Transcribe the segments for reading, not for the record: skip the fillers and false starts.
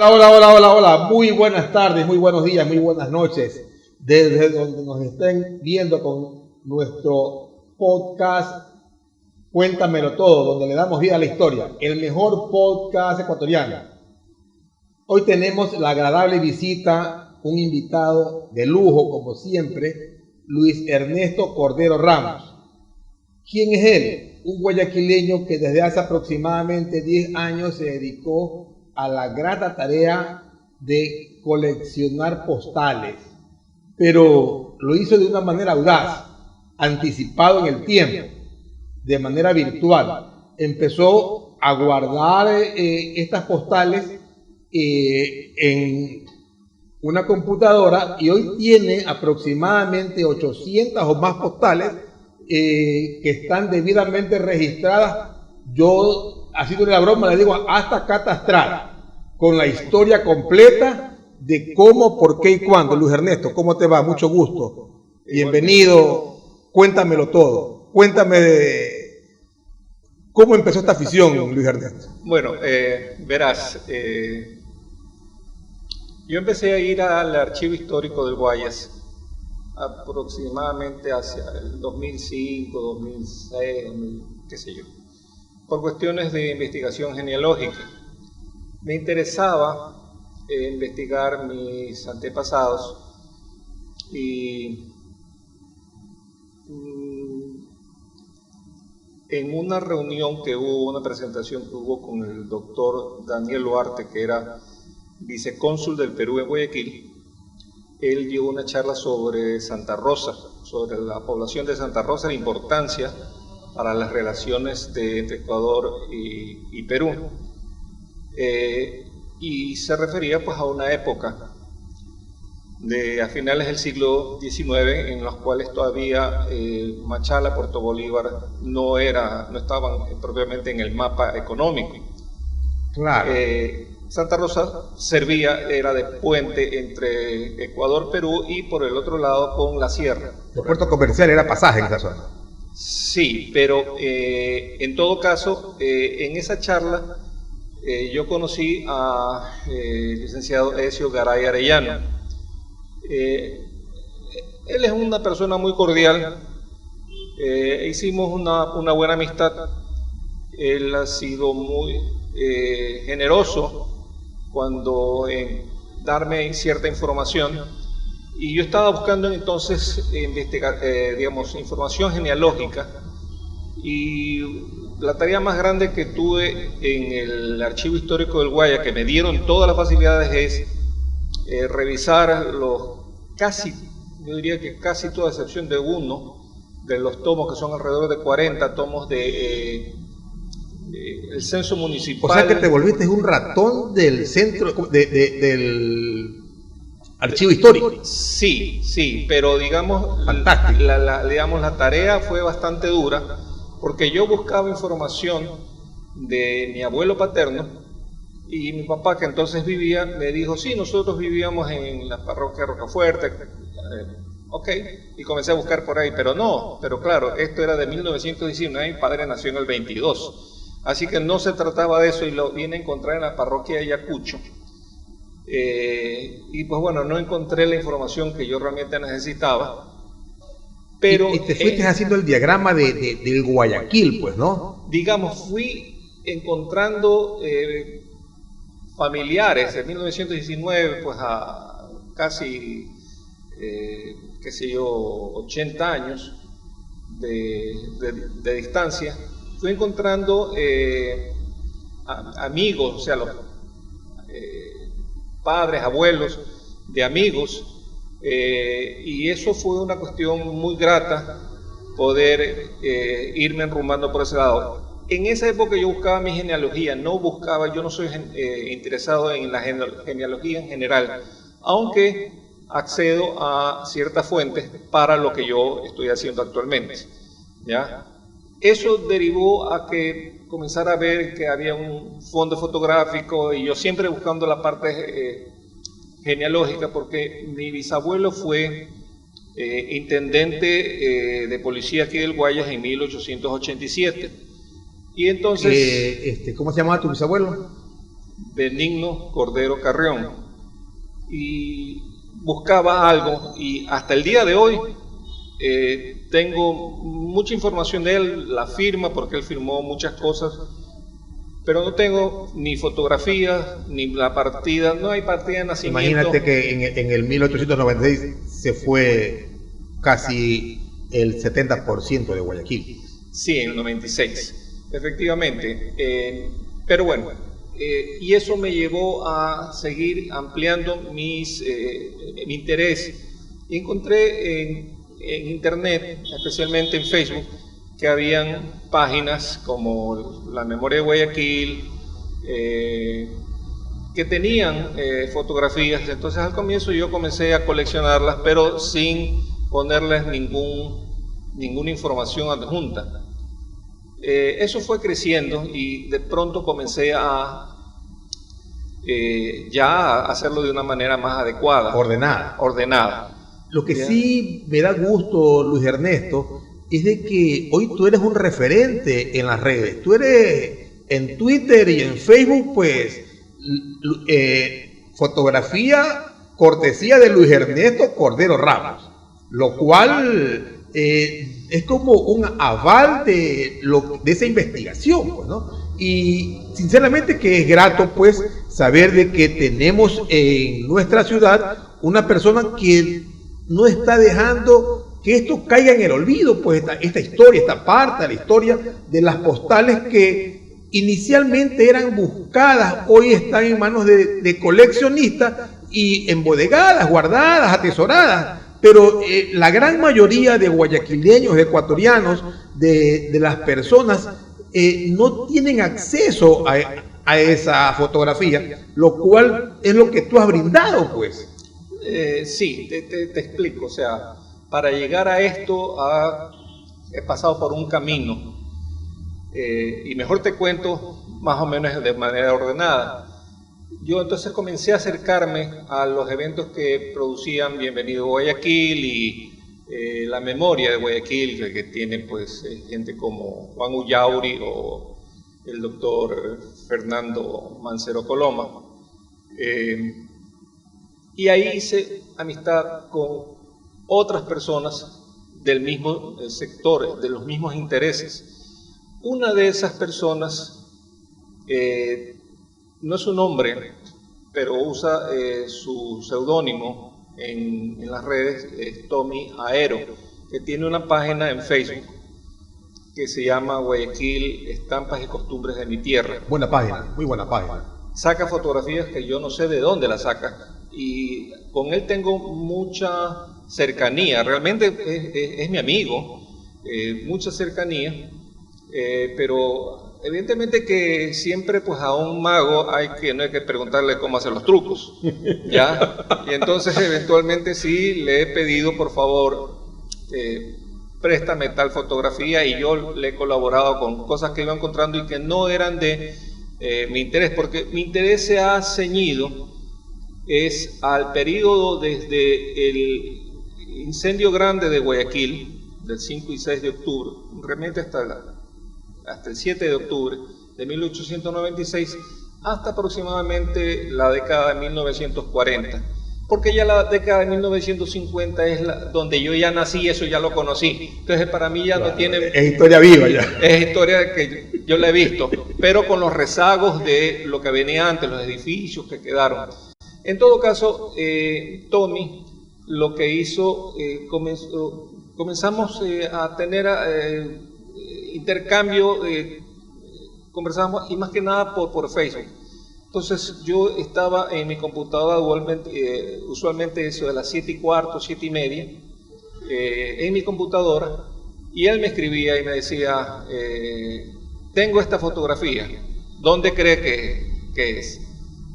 Hola, hola, hola, hola. Muy buenas tardes, muy buenos días, muy buenas noches. Desde donde nos estén viendo con nuestro podcast Cuéntamelo Todo, donde le damos vida a la historia. El mejor podcast ecuatoriano. Hoy tenemos la agradable visita, un invitado de lujo, como siempre, Luis Ernesto Cordero Ramos. ¿Quién es él? Un guayaquileño que desde hace aproximadamente 10 años se dedicó a la grata tarea de coleccionar postales, pero lo hizo de una manera audaz, anticipado en el tiempo, de manera virtual. Empezó a guardar estas postales en una computadora y hoy tiene aproximadamente 800 o más postales que están debidamente registradas. Yo, haciéndole la broma, le digo hasta catastrada, con la historia completa de cómo, por qué y cuándo. Luis Ernesto, ¿cómo te va? Mucho gusto. Bienvenido. Cuéntamelo todo. Cuéntame cómo empezó esta afición, Luis Ernesto. Bueno, verás, yo empecé a ir al archivo histórico del Guayas aproximadamente hacia el 2005, 2006, qué sé yo, por cuestiones de investigación genealógica. Me interesaba investigar mis antepasados y en una reunión que hubo, una presentación que hubo con el doctor Daniel Duarte, que era vicecónsul del Perú en Guayaquil, él dio una charla sobre Santa Rosa, sobre la población de Santa Rosa, la importancia para las relaciones entre Ecuador y Perú. Y se refería pues a una época a finales del siglo XIX en los cuales todavía Machala, Puerto Bolívar no estaban propiamente en el mapa económico. Claro. Santa Rosa era de puente entre Ecuador, Perú y por el otro lado con la sierra. El puerto comercial era pasaje en esa zona. Sí, pero en todo caso, en esa charla yo conocí al licenciado Ezio Garay Arellano. Él es una persona muy cordial, hicimos una buena amistad. Él ha sido muy generoso en darme cierta información, y yo estaba buscando entonces información genealógica, y la tarea más grande que tuve en el archivo histórico del Guaya, que me dieron todas las facilidades, es revisar yo diría que casi toda excepción de uno de los tomos, que son alrededor de 40 tomos de el censo municipal. O sea que te volviste un ratón del centro del archivo histórico. Sí, pero digamos, la tarea fue bastante dura, porque yo buscaba información de mi abuelo paterno, y mi papá, que entonces vivía, me dijo, sí, nosotros vivíamos en la parroquia Rocafuerte. Ok, y comencé a buscar por ahí, pero claro, esto era de 1919, mi padre nació en el 22, así que no se trataba de eso, y lo vine a encontrar en la parroquia de Ayacucho. Y pues bueno, no encontré la información que yo realmente necesitaba. Pero, y te fuiste haciendo el diagrama del Guayaquil, pues, ¿no? Digamos, fui encontrando familiares en 1919, pues a casi, qué sé yo, 80 años de distancia. Fui encontrando amigos, o sea, los padres, abuelos de amigos, y eso fue una cuestión muy grata, poder irme enrumbando por ese lado. En esa época yo buscaba mi genealogía, yo no soy interesado en la genealogía en general, aunque accedo a ciertas fuentes para lo que yo estoy haciendo actualmente, ¿ya? Eso derivó a que comenzara a ver que había un fondo fotográfico, y yo siempre buscando la parte genealógica, porque mi bisabuelo fue intendente de policía aquí del Guayas en 1887. Y entonces... ¿Cómo se llamaba tu bisabuelo? Benigno Cordero Carrión, y buscaba algo, y hasta el día de hoy tengo mucha información de él, la firma, porque él firmó muchas cosas, pero no tengo ni fotografías, ni la partida, no hay partida de nacimiento. Imagínate que en el 1896 se fue casi el 70% de Guayaquil. Sí, en el 96, efectivamente. Pero bueno, y eso me llevó a seguir ampliando mi interés. Y encontré en internet, especialmente en Facebook, que habían páginas como La Memoria de Guayaquil, que tenían fotografías. Entonces al comienzo yo comencé a coleccionarlas, pero sin ponerles ninguna información adjunta. Eso fue creciendo y de pronto comencé ya a hacerlo de una manera más adecuada. Ordenada. Lo que sí me da gusto, Luis Ernesto, es de que hoy tú eres un referente en las redes. Tú eres en Twitter y en Facebook, pues, fotografía cortesía de Luis Ernesto Cordero Ramos, lo cual es como un aval de esa investigación, pues, ¿no? Y sinceramente que es grato, pues, saber de que tenemos en nuestra ciudad una persona que no está dejando que esto caiga en el olvido, pues esta historia, esta parte de la historia de las postales que inicialmente eran buscadas, hoy están en manos de coleccionistas y embodegadas, guardadas, atesoradas. Pero la gran mayoría de guayaquileños, de ecuatorianos, de las personas, no tienen acceso a esa fotografía, lo cual es lo que tú has brindado, pues. Sí, te explico. O sea, para llegar a esto he pasado por un camino, y mejor te cuento más o menos de manera ordenada. Yo entonces comencé a acercarme a los eventos que producían Bienvenido Guayaquil y La Memoria de Guayaquil, que tiene pues gente como Juan Ullauri o el doctor Fernando Mancero Coloma. Y ahí hice amistad con otras personas del mismo sector, de los mismos intereses. Una de esas personas no es un hombre, pero usa su seudónimo en las redes, es Tommy Aero, que tiene una página en Facebook que se llama Guayaquil, Estampas y Costumbres de mi Tierra. Buena página, muy buena página. Saca fotografías que yo no sé de dónde las saca, y con él tengo mucha cercanía, realmente es mi amigo, mucha cercanía, pero evidentemente que siempre pues a un mago no hay que preguntarle cómo hacer los trucos, ¿ya? Y entonces eventualmente sí le he pedido, por favor, préstame tal fotografía, y yo le he colaborado con cosas que iba encontrando y que no eran de mi interés, porque mi interés se ha ceñido al periodo desde el incendio grande de Guayaquil, del 5 y 6 de octubre, realmente hasta el 7 de octubre de 1896, hasta aproximadamente la década de 1940, porque ya la década de 1950 es donde yo ya nací, eso ya lo conocí, entonces para mí ya claro, no tiene... Es historia viva ya. Es historia que yo la he visto, pero con los rezagos de lo que venía antes, los edificios que quedaron. En todo caso, Tommy lo que hizo, comenzamos a tener intercambio, conversamos, y más que nada por Facebook. Entonces yo estaba en mi computadora usualmente eso de las 7:15, 7:30, en mi computadora, y él me escribía y me decía, tengo esta fotografía, ¿dónde cree que es?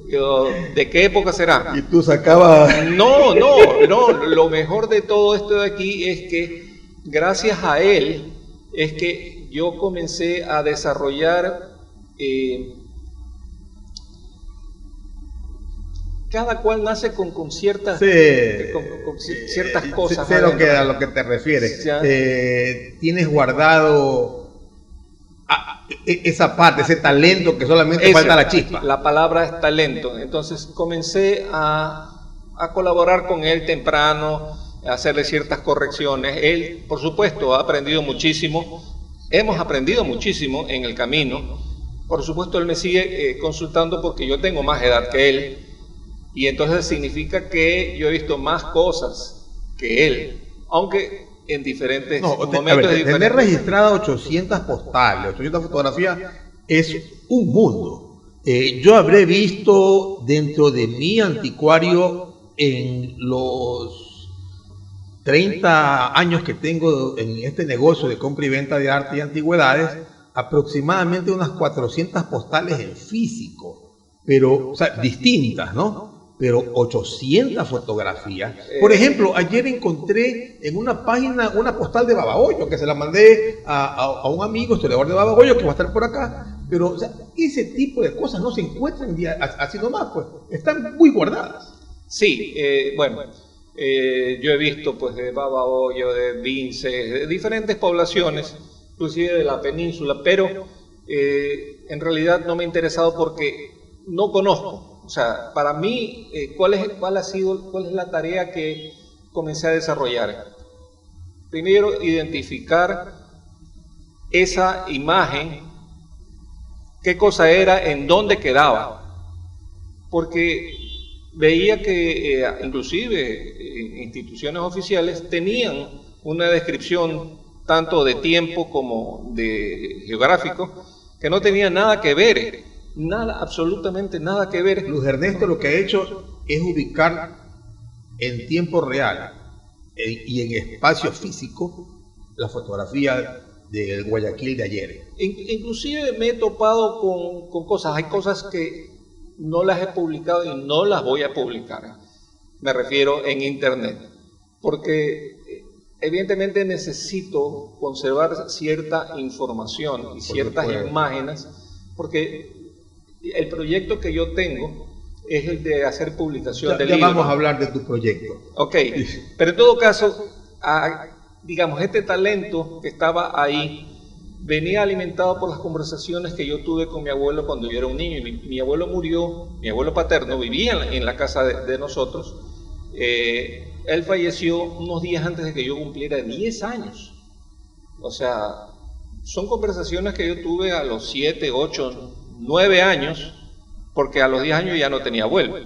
Yo, ¿de qué época será? Y tú sacabas... No, lo mejor de todo esto de aquí es que gracias a él es que yo comencé a desarrollar, cada cual nace con ciertas, con ciertas cosas. Sé a lo que te refieres. Tienes guardado esa parte, ese talento que solamente falta la chispa. La palabra es talento. Entonces comencé a colaborar con él temprano, a hacerle ciertas correcciones. Él, por supuesto, ha aprendido muchísimo. Hemos aprendido muchísimo en el camino. Por supuesto, él me sigue consultando porque yo tengo más edad que él. Y entonces significa que yo he visto más cosas que él. Aunque en diferentes momentos. Tener registradas 800 postales, 800 fotografías, es un mundo. Yo habré visto dentro de mi anticuario, en los 30 años que tengo en este negocio de compra y venta de arte y antigüedades, aproximadamente unas 400 postales en físico, pero, o sea, distintas, ¿no? Pero 800 fotografías. Por ejemplo, ayer encontré en una página una postal de Babahoyo, que se la mandé a un amigo historiador de Babahoyo, que va a estar por acá, pero, o sea, ese tipo de cosas no se encuentran así nomás, pues, están muy guardadas. Sí, bueno, yo he visto pues de Babahoyo, de Vinces, de diferentes poblaciones, inclusive de la península, pero en realidad no me ha interesado porque no conozco. O sea, para mí, ¿cuál es la tarea que comencé a desarrollar? Primero, identificar esa imagen, qué cosa era, en dónde quedaba. Porque veía que inclusive instituciones oficiales tenían una descripción tanto de tiempo como de geográfico que no tenía nada que ver. Nada, absolutamente nada que ver. Luis Ernesto lo que ha hecho es ubicar en tiempo real y en espacio físico la fotografía del Guayaquil de ayer. Inclusive me he topado con cosas, hay cosas que no las he publicado y no las voy a publicar. Me refiero en internet, porque evidentemente necesito conservar cierta información y ciertas imágenes, porque el proyecto que yo tengo es el de hacer publicación de libros. Ya vamos a hablar de tu proyecto. Ok, pero en todo caso, digamos, este talento que estaba ahí venía alimentado por las conversaciones que yo tuve con mi abuelo cuando yo era un niño. Mi abuelo murió, mi abuelo paterno vivía en la casa de nosotros. Él falleció unos días antes de que yo cumpliera 10 años. O sea, son conversaciones que yo tuve a los 7, 8, 9 años, porque a los 10 años ya no tenía abuelo,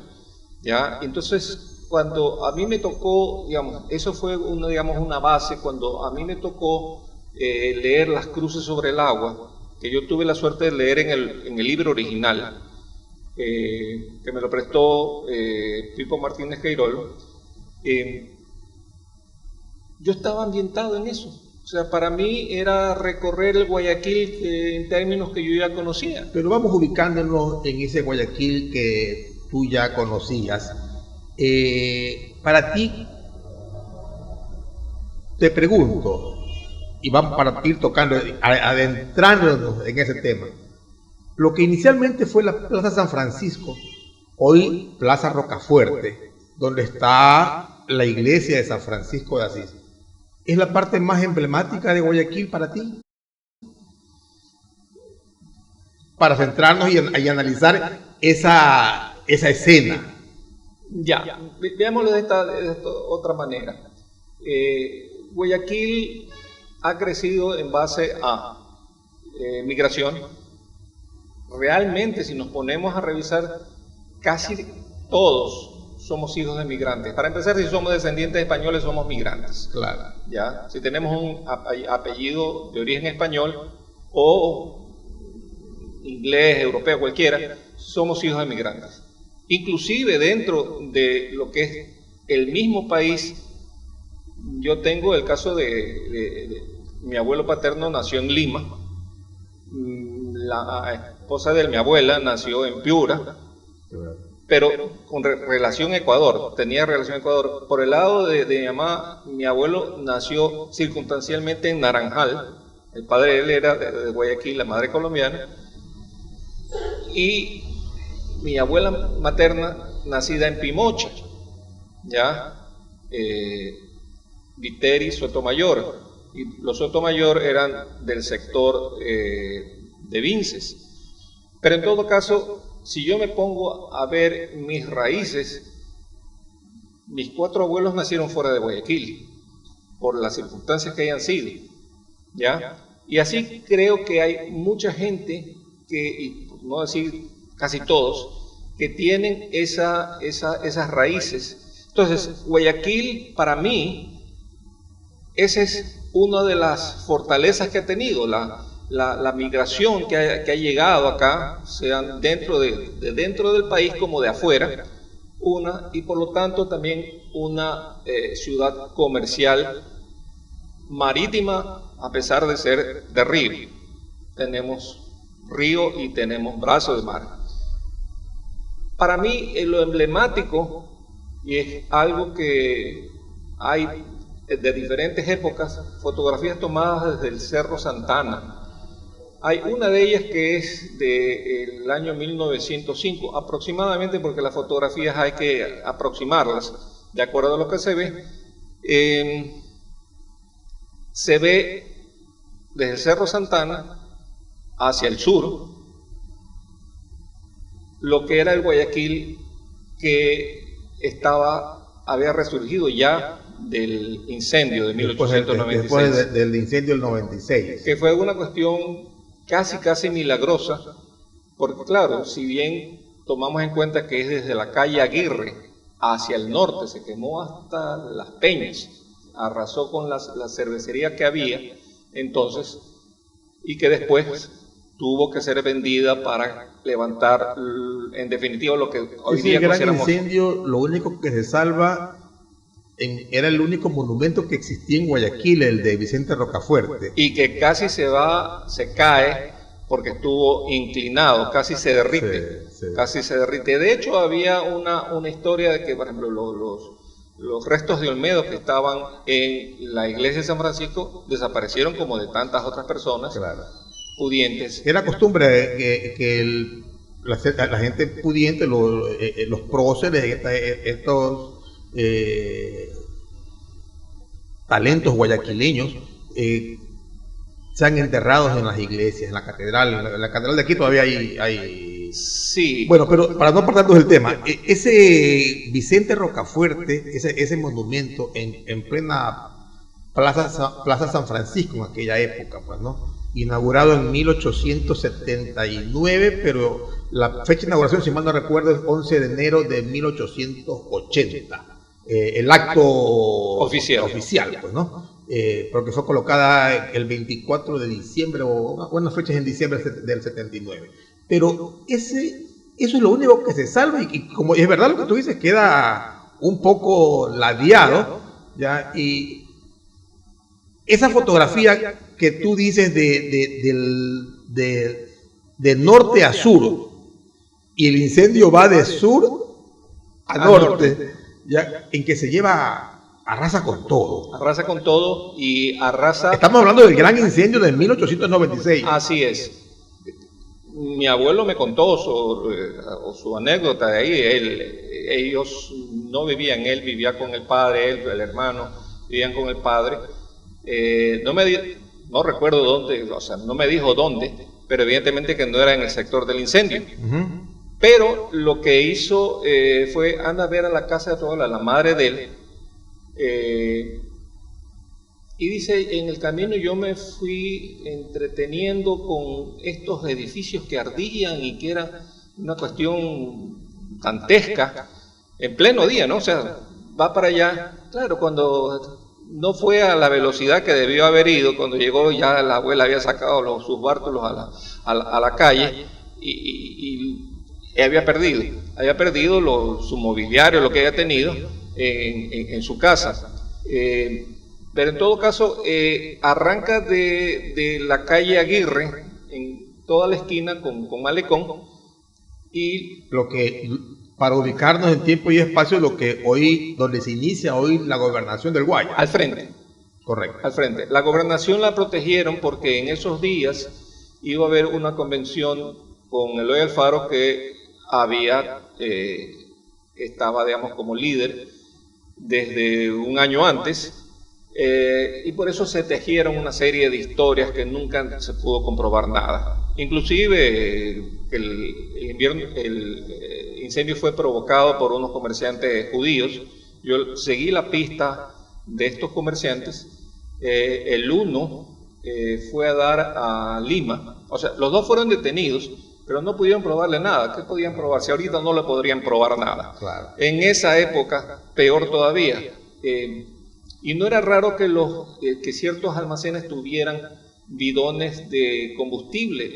¿ya? Entonces, cuando a mí me tocó, digamos, eso fue una base, cuando a mí me tocó leer Las Cruces sobre el Agua, que yo tuve la suerte de leer en el libro original, que me lo prestó Pipo Martínez Queirol, yo estaba ambientado en eso. O sea, para mí era recorrer el Guayaquil en términos que yo ya conocía. Pero vamos ubicándonos en ese Guayaquil que tú ya conocías. Para ti, te pregunto, y vamos para ir tocando, adentrándonos en ese tema. Lo que inicialmente fue la Plaza San Francisco, hoy Plaza Rocafuerte, donde está la iglesia de San Francisco de Asís, ¿es la parte más emblemática de Guayaquil para ti? Para centrarnos y analizar esa escena. Ya, veámoslo de esta otra manera. Guayaquil ha crecido en base a migración. Realmente, si nos ponemos a revisar, casi todos somos hijos de migrantes. Para empezar, si somos descendientes españoles, somos migrantes. Claro. ¿Ya? Si tenemos un apellido de origen español o inglés, europeo, cualquiera, somos hijos de migrantes. Inclusive dentro de lo que es el mismo país, yo tengo el caso de mi abuelo paterno nació en Lima, la esposa de mi abuela nació en Piura, pero con relación a Ecuador, tenía relación a Ecuador. Por el lado de mi mamá, mi abuelo nació circunstancialmente en Naranjal, el padre de él era de Guayaquil, la madre colombiana, y mi abuela materna nacida en Pimocha, ¿ya? Viteri Sotomayor, y los Sotomayor eran del sector de Vinces. Pero en todo caso, si yo me pongo a ver mis raíces, mis 4 abuelos nacieron fuera de Guayaquil, por las circunstancias que hayan sido, ¿ya? Y así creo que hay mucha gente que, y por no decir casi todos, que tienen esas raíces. Entonces, Guayaquil, para mí, esa es una de las fortalezas que ha tenido, la migración que ha llegado acá, sea dentro del país como de afuera, y por lo tanto también una ciudad comercial marítima, a pesar de ser de río. Tenemos río y tenemos brazo de mar. Para mí lo emblemático, y es algo que hay de diferentes épocas, fotografías tomadas desde el Cerro Santana. Hay una de ellas que es del año 1905, aproximadamente, porque las fotografías hay que aproximarlas de acuerdo a lo que se ve. Se ve desde el Cerro Santana hacia el sur lo que era el Guayaquil que había resurgido ya del incendio de 1896. Después del incendio del 96. Que fue una cuestión casi milagrosa, porque claro, si bien tomamos en cuenta que es desde la calle Aguirre hacia el norte, se quemó hasta Las Peñas, arrasó con la cervecería que había entonces, y que después tuvo que ser vendida para levantar, en definitiva, lo que hoy día consideramos. El gran incendio, lo único que se salva era el único monumento que existía en Guayaquil, el de Vicente Rocafuerte. Y que casi se cae porque estuvo inclinado, casi se derrite. Casi se derrite. De hecho, había una historia de que, por ejemplo, los restos de Olmedo que estaban en la iglesia de San Francisco desaparecieron, como de tantas otras personas pudientes. Era costumbre que la gente pudiente, los próceres, estos talentos guayaquileños, sean enterrados en las iglesias, en la catedral. En la catedral de aquí todavía hay... Sí. Bueno, pero para no apartarnos del tema, ese Vicente Rocafuerte, ese monumento en plena Plaza San Francisco en aquella época, pues, ¿no? Inaugurado en 1879, pero la fecha de inauguración, si mal no recuerdo, es 11 de enero de 1880. El acto oficial, pues, ¿no? Porque fue colocada el 24 de diciembre, o unas fechas en diciembre del 79. Pero eso es lo único que se salva, y como es verdad lo que tú dices, queda un poco ladeado, ¿ya? Y esa fotografía que tú dices de norte a sur, y el incendio va de sur a norte, ¿ya? En que se arrasa con todo. Arrasa con todo y arrasa... Estamos hablando del gran incendio de 1896. Así es. Mi abuelo me contó su anécdota de ahí. Ellos no vivían, él vivía con el padre, el hermano, vivían con el padre. No recuerdo dónde, o sea, no me dijo dónde, pero evidentemente que no era en el sector del incendio. Pero lo que hizo fue anda a ver a la casa de tu abuela, la madre de él, y dice, en el camino yo me fui entreteniendo con estos edificios que ardían y que era una cuestión dantesca, en pleno día, ¿no? O sea, va para allá. Claro, cuando no fue a la velocidad que debió haber ido, cuando llegó ya la abuela había sacado sus bártulos a la calle y había perdido su mobiliario, lo que había tenido en su casa. Pero en todo caso, arranca de la calle Aguirre, en toda la esquina con Malecón, y lo que, para ubicarnos en tiempo y espacio, donde se inicia hoy la gobernación del Guaya. Al frente. Correcto. Al frente. La gobernación la protegieron porque en esos días iba a haber una convención con Eloy Alfaro que estaba, digamos, como líder desde un año antes. Y por eso se tejieron una serie de historias que nunca se pudo comprobar nada. Inclusive el incendio fue provocado por unos comerciantes judíos. Yo seguí la pista de estos comerciantes. El uno fue a dar a Lima, o sea, los dos fueron detenidos, pero no pudieron probarle nada. ¿Qué podían probar? Si ahorita no le podrían probar nada. Claro. En esa época, peor todavía. Y no era raro que ciertos almacenes tuvieran bidones de combustible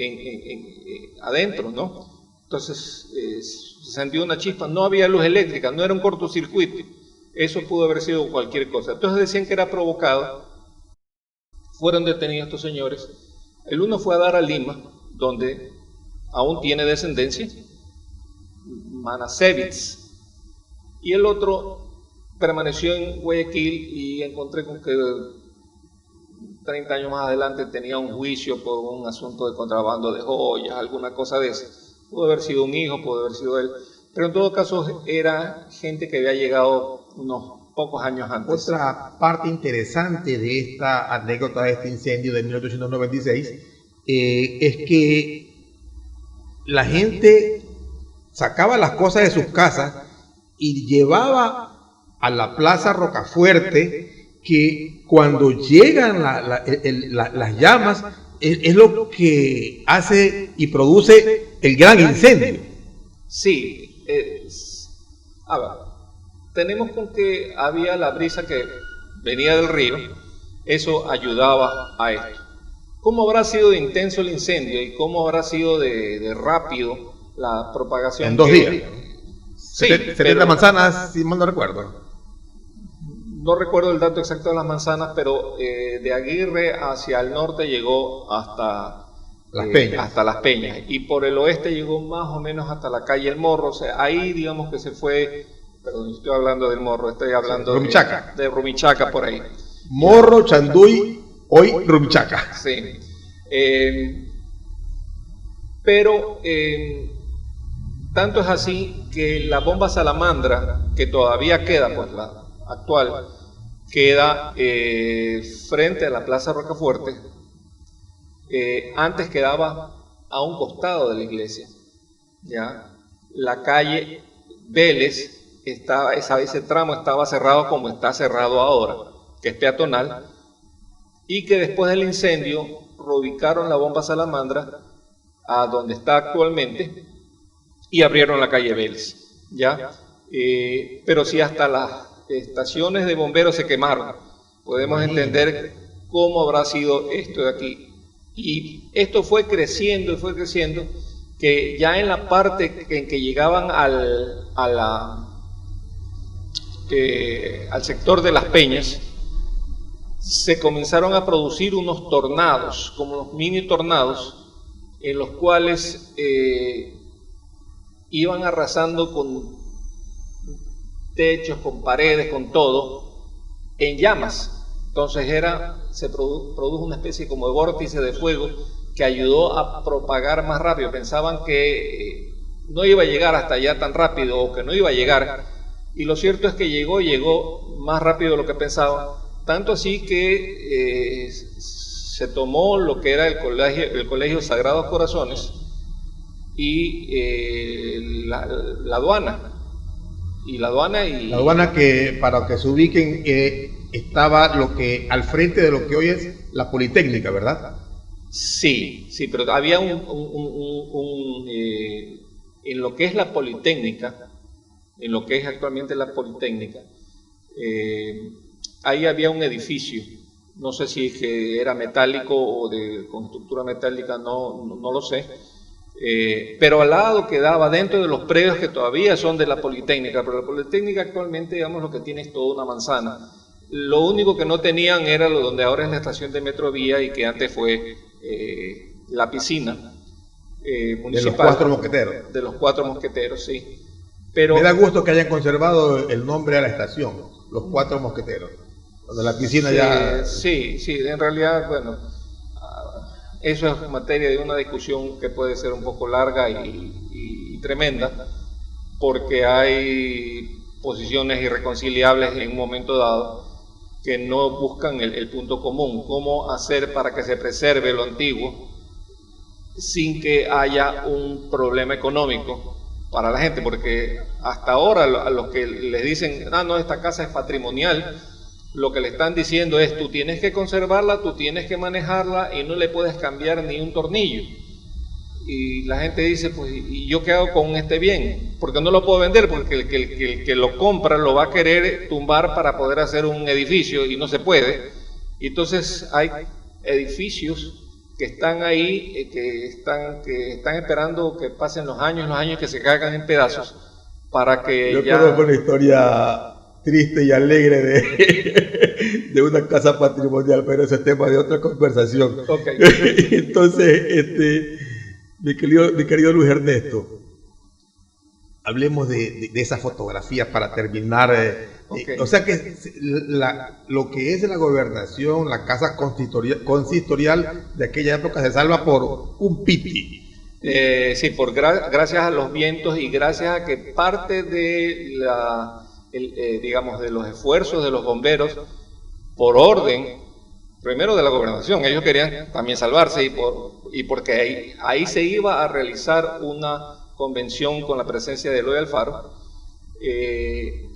adentro, ¿no? Entonces se encendió una chispa, no había luz eléctrica, no era un cortocircuito. Eso pudo haber sido cualquier cosa. Entonces decían que era provocado. Fueron detenidos estos señores. El uno fue a dar a Lima, donde aún tiene descendencia, Manasevitz, y el otro permaneció en Guayaquil, y encontré con que 30 años más adelante tenía un juicio por un asunto de contrabando de joyas, alguna cosa de eso. Pudo haber sido un hijo, pudo haber sido él, pero en todo caso era gente que había llegado unos pocos años antes. Otra parte interesante de esta anécdota de este incendio de 1896 es que la gente sacaba las cosas de sus casas y llevaba a la Plaza Rocafuerte, que cuando llegan las llamas es lo que hace y produce el gran incendio. Sí, a ver, tenemos con que había la brisa que venía del río, eso ayudaba a esto. ¿Cómo habrá sido de intenso el incendio y cómo habrá sido de rápido la propagación? En 2 días. Sí, 70 manzanas, si mal no recuerdo. No recuerdo el dato exacto de las manzanas, pero de Aguirre hacia el norte llegó hasta Las Peñas, y por el oeste llegó más o menos hasta la calle El Morro. O sea, ahí digamos que se fue, perdón, estoy hablando del Morro, estoy hablando de Rumichaca, por ahí. Morro, Chanduy, hoy Rumichaca. Sí. Pero tanto es así que la bomba salamandra, que todavía queda, pues la actual, queda frente a la Plaza Rocafuerte. Antes quedaba a un costado de la iglesia, ¿ya? La calle Vélez, ese tramo estaba cerrado como está cerrado ahora, que es peatonal, y que después del incendio reubicaron la bomba salamandra a donde está actualmente y abrieron la calle Vélez, ¿ya? Pero sí, hasta las estaciones de bomberos se quemaron. Podemos entender cómo habrá sido esto de aquí. Y esto fue creciendo, que ya en la parte en que llegaban al sector de Las Peñas, se comenzaron a producir unos tornados, como los mini tornados, en los cuales iban arrasando con techos, con paredes, con todo, en llamas. Entonces se produjo una especie como de vórtice de fuego que ayudó a propagar más rápido. Pensaban que no iba a llegar hasta allá tan rápido, o que no iba a llegar, y lo cierto es que llegó más rápido de lo que pensaban, tanto así que se tomó lo que era el colegio Sagrados Corazones y la aduana. La aduana, que, para que se ubiquen, estaba al frente de lo que hoy es la Politécnica, ¿verdad? Sí, pero había en lo que es la Politécnica, en lo que es actualmente la Politécnica, ahí había un edificio, no sé si es que era metálico o con estructura metálica, no lo sé, pero al lado quedaba dentro de los predios que todavía son de la Politécnica, pero la Politécnica actualmente, digamos, lo que tiene es toda una manzana. Lo único que no tenían era lo donde ahora es la estación de Metrovía y que antes fue la piscina municipal. De los 4 mosqueteros. De los 4 mosqueteros, sí. Pero, me da gusto que hayan conservado el nombre a la estación, los 4 mosqueteros. Cuando la piscina ya... Sí, en realidad, bueno, eso es materia de una discusión que puede ser un poco larga y tremenda, porque hay posiciones irreconciliables en un momento dado que no buscan el punto común, cómo hacer para que se preserve lo antiguo sin que haya un problema económico para la gente, porque hasta ahora a los que les dicen, no, esta casa es patrimonial, lo que le están diciendo es, tú tienes que conservarla, tú tienes que manejarla y no le puedes cambiar ni un tornillo. Y la gente dice, pues, ¿y yo qué hago con este bien? Porque no lo puedo vender, porque el que lo compra lo va a querer tumbar para poder hacer un edificio y no se puede. Y entonces hay edificios que están ahí, que están esperando que pasen los años que se caigan en pedazos para que yo conozco una historia triste y alegre de una casa patrimonial, pero ese es tema de otra conversación. Okay. Entonces, mi querido Luis Ernesto, hablemos de esa fotografía para terminar. Okay. O sea que lo que es la gobernación, la casa consistorial de aquella época se salva por un piti. Sí, gracias a los vientos y gracias a que parte de digamos, de los esfuerzos de los bomberos, por orden, primero de la gobernación, ellos querían también salvarse y porque ahí se iba a realizar una convención con la presencia de Eloy Alfaro,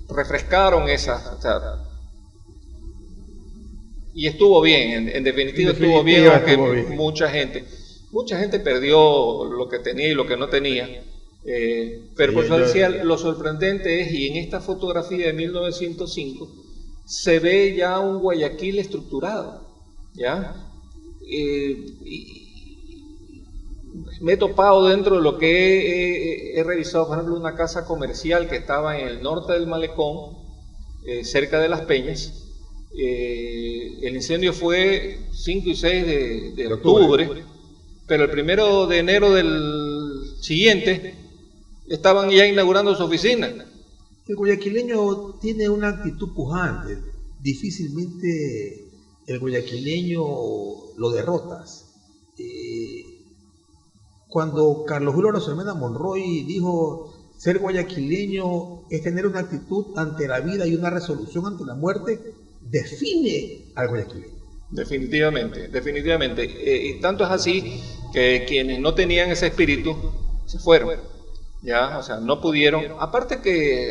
refrescaron esa, o sea, y estuvo bien, en definitiva estuvo bien, aunque mucha gente perdió lo que tenía y lo que no tenía. Pero por eso decía, lo sorprendente es, y en esta fotografía de 1905 se ve ya un Guayaquil estructurado, ¿ya? Me he topado dentro de lo que he revisado, por ejemplo, una casa comercial que estaba en el norte del Malecón, cerca de Las Peñas. El incendio fue 5 y 6 de octubre, pero el 1 de enero del siguiente estaban ya inaugurando su oficina. El guayaquileño tiene una actitud pujante. Difícilmente el guayaquileño lo derrotas. Cuando Carlos Julio Arosemena Monroy dijo, ser guayaquileño es tener una actitud ante la vida y una resolución ante la muerte, define al guayaquileño. Definitivamente. Y tanto es así que quienes no tenían ese espíritu se fueron. Ya, o sea, no pudieron. Aparte que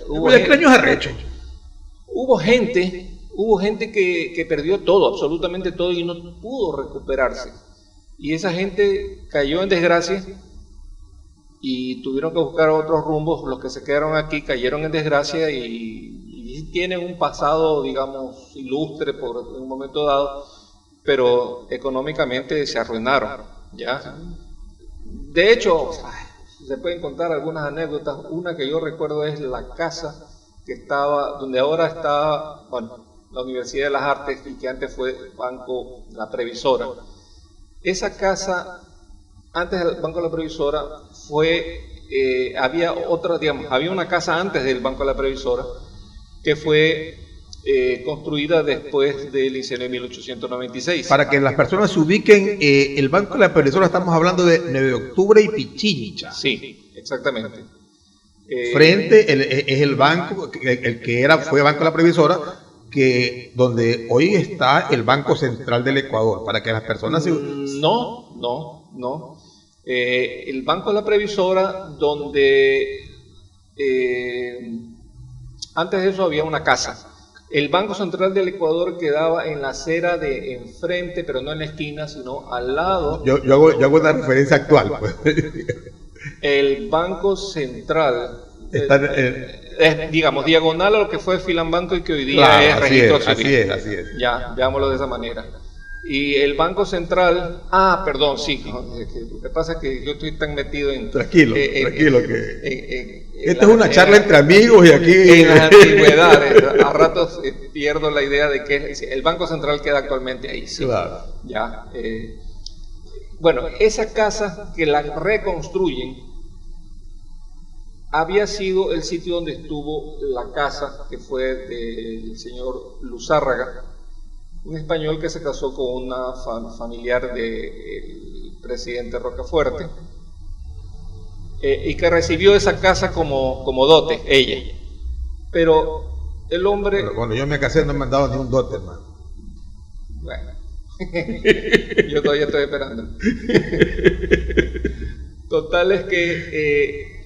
hubo gente que perdió todo, absolutamente todo, y no pudo recuperarse. Y esa gente cayó en desgracia y tuvieron que buscar otros rumbos. Los que se quedaron aquí cayeron en desgracia y tienen un pasado, digamos, ilustre por un momento dado, pero económicamente se arruinaron, ¿ya? De hecho, se pueden contar algunas anécdotas. Una que yo recuerdo es la casa que estaba, donde ahora está, la Universidad de las Artes, y que antes fue Banco La Previsora. Esa casa, antes del Banco La Previsora, había otra, digamos, había una casa antes del Banco La Previsora que fue construida después del incendio de 1896. Para que las personas se ubiquen, el Banco de la Previsora, estamos hablando de 9 de octubre y Pichincha. Sí, exactamente. Frente es el banco, el que fue Banco de la Previsora, donde hoy está el Banco Central del Ecuador, para que las personas se... No. El Banco de la Previsora, donde antes de eso había una casa. El Banco Central del Ecuador quedaba en la acera de enfrente, pero no en la esquina, sino al lado. Yo hago una referencia actual. Pues. El Banco Central es, digamos, diagonal a lo que fue Filambanco y que hoy día es Registro Civil. Así es. Ya, veámoslo de esa manera. Y el Banco Central, perdón, sí, lo que pasa es que yo estoy tan metido en... Tranquilo, esta es una charla entre amigos y aquí... En las antigüedades, a ratos pierdo la idea de que el Banco Central queda actualmente ahí, sí. Claro. Ya, bueno, esa casa que la reconstruyen había sido el sitio donde estuvo la casa que fue del señor Luzárraga, un español que se casó con una familiar del presidente Rocafuerte, y que recibió esa casa como dote, ella. Pero el hombre... Pero cuando yo me casé no me han dado ni un dote, hermano. Bueno, Yo todavía estoy esperando. Total es que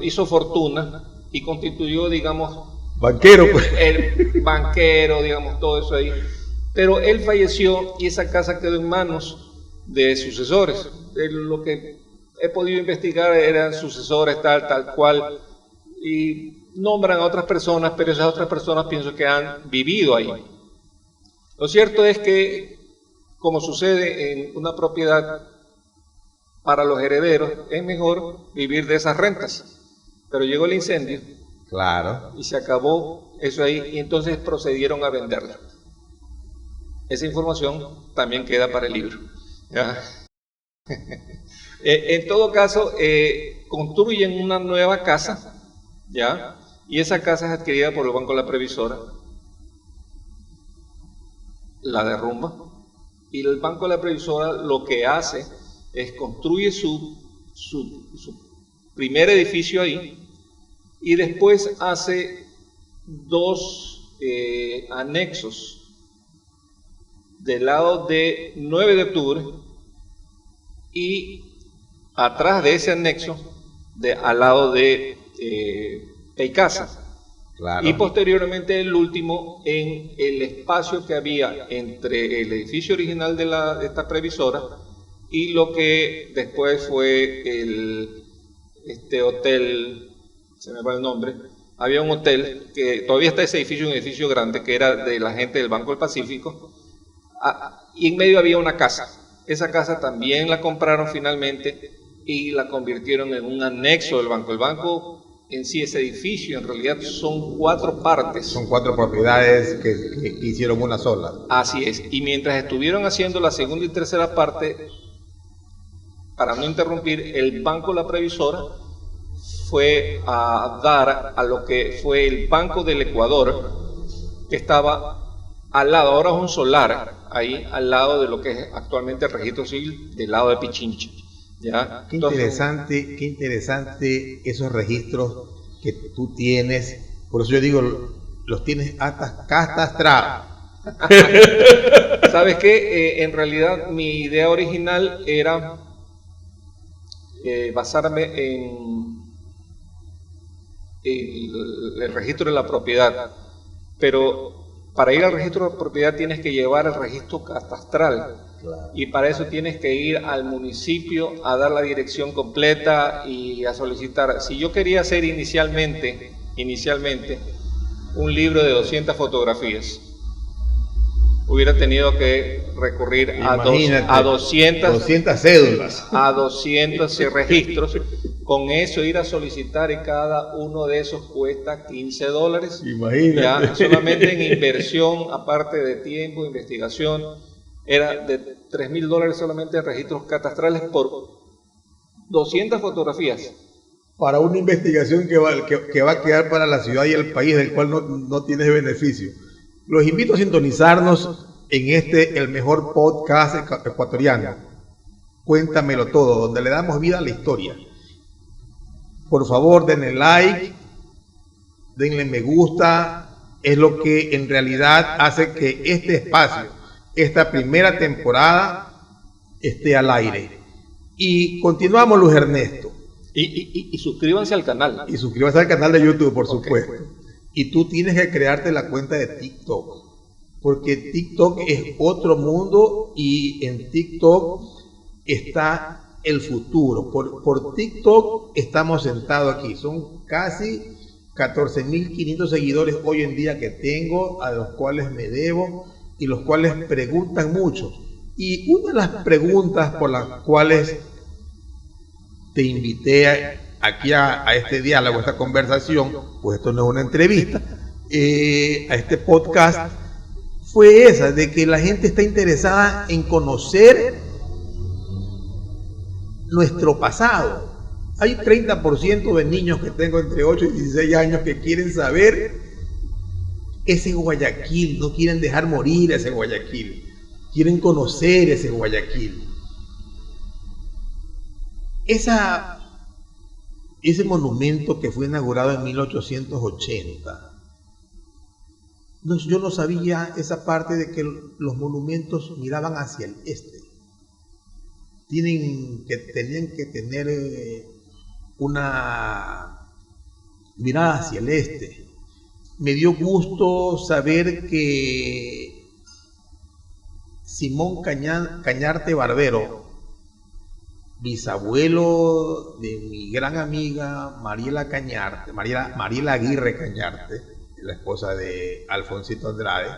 hizo fortuna y constituyó, digamos, banquero, pues. El banquero, digamos, todo eso ahí. Pero él falleció y esa casa quedó en manos de sucesores. Lo que he podido investigar eran sucesores tal cual, y nombran a otras personas, pero esas otras personas pienso que han vivido ahí. Lo cierto es que, como sucede en una propiedad, para los herederos es mejor vivir de esas rentas. Pero llegó el incendio. Claro. Y se acabó eso ahí, y entonces procedieron a venderla. Esa información también queda para el libro. ¿Ya? En todo caso, construyen una nueva casa, ¿ya? Y esa casa es adquirida por el Banco de la Previsora, la derrumba, y el Banco de la Previsora lo que hace es construye su primer edificio ahí, y después hace dos anexos del lado de 9 de octubre y atrás de ese anexo al lado de Peicasa. Claro. Y posteriormente el último en el espacio que había entre el edificio original de esta previsora y lo que después fue este hotel, se me va el nombre. Había un hotel, que todavía está ese edificio, un edificio grande, que era de la gente del Banco del Pacífico, y en medio había una casa. Esa casa también la compraron finalmente y la convirtieron en un anexo del banco. El banco en sí, ese edificio, en realidad son 4 partes. Son 4 propiedades que hicieron una sola. Así es, y mientras estuvieron haciendo la segunda y tercera parte, para no interrumpir, el Banco de la Previsora fue a dar a lo que fue el Banco del Ecuador, que estaba al lado, ahora es un solar, ahí al lado de lo que es actualmente el registro civil, del lado de Pichincha. ¿Ya? Qué interesante esos registros que tú tienes. Por eso yo digo, los tienes hasta catastrados. ¿Sabes qué? En realidad mi idea original era basarme en el registro de la propiedad, pero para ir al registro de propiedad tienes que llevar el registro catastral. Claro. Y para eso tienes que ir al municipio a dar la dirección completa y a solicitar. Si yo quería hacer inicialmente un libro de 200 fotografías, hubiera tenido que recurrir a 200 cédulas, a 200 registros. Con eso ir a solicitar, y cada uno de esos cuesta $15. Imagínate. Ya, solamente en inversión, aparte de tiempo, investigación, era de $3,000 solamente en registros catastrales por 200 fotografías. Para una investigación que va a quedar para la ciudad y el país, del cual no tienes beneficio. Los invito a sintonizarnos en el mejor podcast ecuatoriano, Cuéntamelo Todo, donde le damos vida a la historia. Por favor, denle like, denle me gusta, es lo que en realidad hace que este espacio, esta primera temporada, esté al aire. Y continuamos, Luis Ernesto. Y suscríbanse al canal. Y suscríbanse al canal de YouTube, por supuesto. Y tú tienes que crearte la cuenta de TikTok, porque TikTok es otro mundo y en TikTok está el futuro. Por TikTok estamos sentados aquí. Son casi 14.500 seguidores hoy en día que tengo, a los cuales me debo y los cuales preguntan mucho. Y una de las preguntas por las cuales te invité aquí a este diálogo, a esta conversación, pues esto no es una entrevista, a este podcast, fue esa, de que la gente está interesada en conocer nuestro pasado. Hay 30% de niños que tengo entre 8 y 16 años que quieren saber ese Guayaquil, no quieren dejar morir ese Guayaquil, quieren conocer ese Guayaquil. Ese monumento que fue inaugurado en 1880, No, yo no sabía esa parte de que los monumentos miraban hacia el este. Tenían que tener una mirada hacia el este. Me dio gusto saber que Simón Cañarte Barbero, bisabuelo de mi gran amiga Mariela Cañarte, Mariela Aguirre Cañarte, la esposa de Alfonsito Andrade,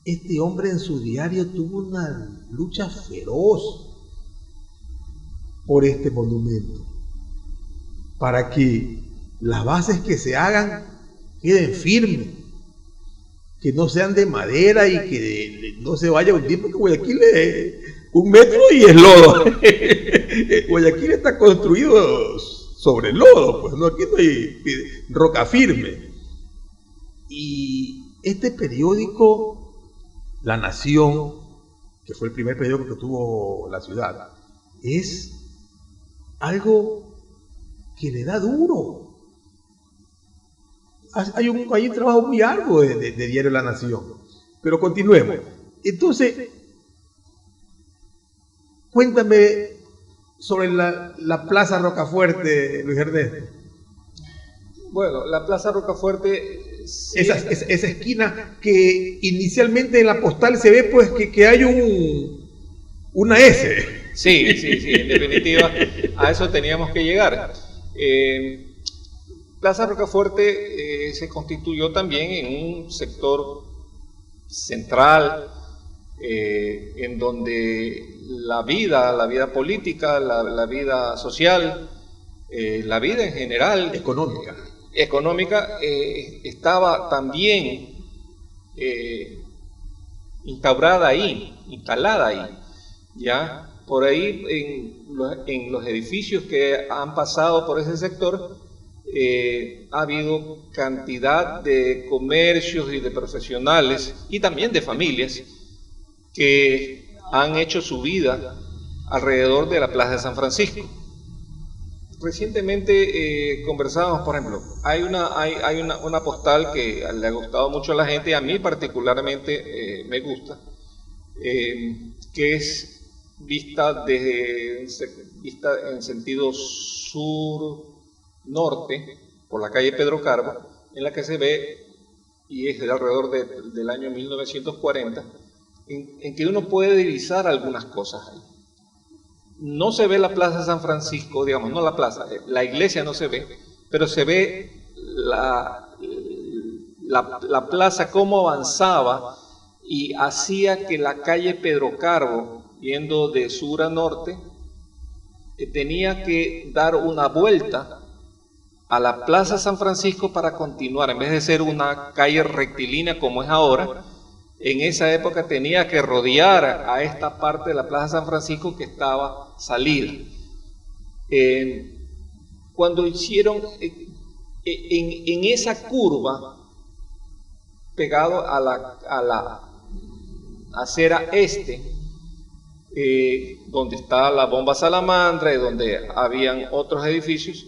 este hombre en su diario tuvo una lucha feroz por este monumento, para que las bases que se hagan queden firmes, que no sean de madera y que no se vaya a hundir, porque Guayaquil es 1 metro y es lodo. Guayaquil está construido sobre el lodo, pues no, aquí no hay roca firme. Y este periódico, La Nación, que fue el primer periódico que tuvo la ciudad, es algo que le da duro. Hay un trabajo muy arduo de Diario La Nación. Pero continuemos. Entonces, cuéntame sobre la Plaza Rocafuerte, Luis Ernesto. Bueno, la Plaza Rocafuerte... Sí. Esa esquina que inicialmente en la postal se ve pues que hay una S. Sí, en definitiva, a eso teníamos que llegar. Plaza Rocafuerte se constituyó también en un sector central, en donde la vida política, la vida social, la vida en general, económica estaba también instalada ahí, ya por ahí en los edificios que han pasado por ese sector ha habido cantidad de comercios y de profesionales y también de familias que han hecho su vida alrededor de la Plaza de San Francisco. Recientemente conversábamos, por ejemplo, hay una postal que le ha gustado mucho a la gente, y a mí particularmente me gusta, que es vista en sentido sur-norte, por la calle Pedro Carbo, en la que se ve, y es de alrededor del año 1940, en que uno puede divisar algunas cosas ahí. No se ve la Plaza de San Francisco, digamos, no la plaza, la iglesia no se ve, pero se ve la plaza cómo avanzaba y hacía que la calle Pedro Carbo, yendo de sur a norte, tenía que dar una vuelta a la Plaza San Francisco para continuar, en vez de ser una calle rectilínea como es ahora. En esa época tenía que rodear a esta parte de la Plaza San Francisco que estaba salida. Cuando hicieron en esa curva, pegado a la acera este, donde está la bomba Salamandra y donde habían otros edificios,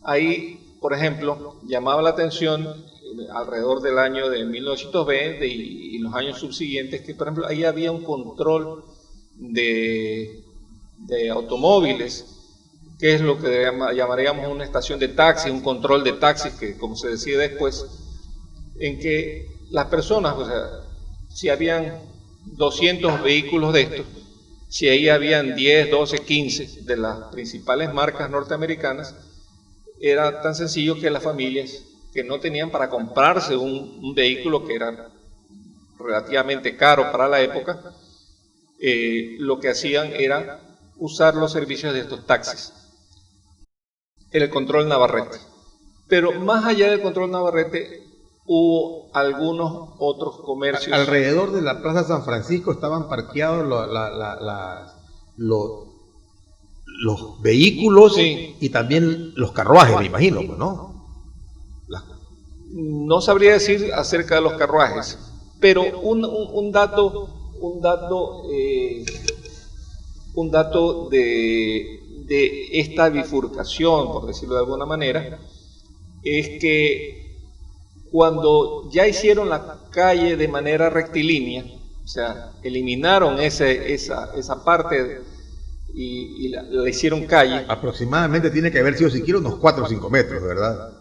ahí, por ejemplo, llamaba la atención alrededor del año de 1920 y los años subsiguientes, que por ejemplo ahí había un control de automóviles, que es lo que llamaríamos una estación de taxi, un control de taxis, que como se decía después, en que las personas, o sea, si habían 200 vehículos de estos, si ahí habían 10, 12, 15 de las principales marcas norteamericanas, era tan sencillo que las familias que no tenían para comprarse un vehículo que era relativamente caro para la época, lo que hacían era usar los servicios de estos taxis. Era el control Navarrete. Pero más allá del control Navarrete, hubo algunos otros comercios. Alrededor de la Plaza San Francisco estaban parqueados los vehículos, sí, y también los carruajes, me imagino, ¿no? No sabría decir acerca de los carruajes, pero un dato de esta bifurcación, por decirlo de alguna manera, es que cuando ya hicieron la calle de manera rectilínea, o sea, eliminaron esa parte y la hicieron calle. Aproximadamente tiene que haber sido siquiera unos 4 o 5 metros, ¿verdad?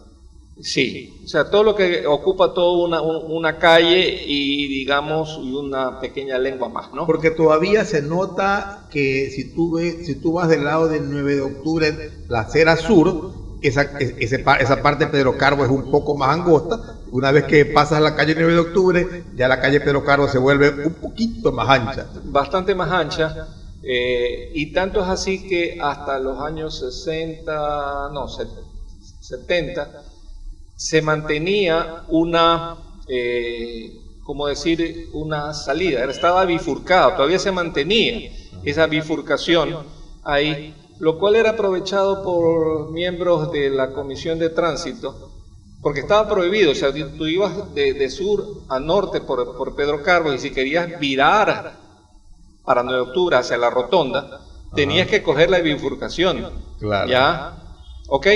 Sí, o sea, todo lo que ocupa toda una calle y digamos una pequeña lengua más, ¿no? Porque todavía se nota que si tú vas del lado del 9 de octubre, la acera sur, esa parte de Pedro Carbo es un poco más angosta. Una vez que pasas la calle 9 de octubre, ya la calle Pedro Carbo se vuelve un poquito más ancha. Bastante más ancha. Y tanto es así que hasta los años 70 se mantenía una salida, estaba bifurcado, todavía se mantenía esa bifurcación ahí, lo cual era aprovechado por miembros de la Comisión de Tránsito, porque estaba prohibido, o sea, tú ibas de sur a norte por Pedro Carbo y si querías virar para 9 de octubre hacia la rotonda, tenías que coger la bifurcación. Claro. ¿Ya? ¿Ok?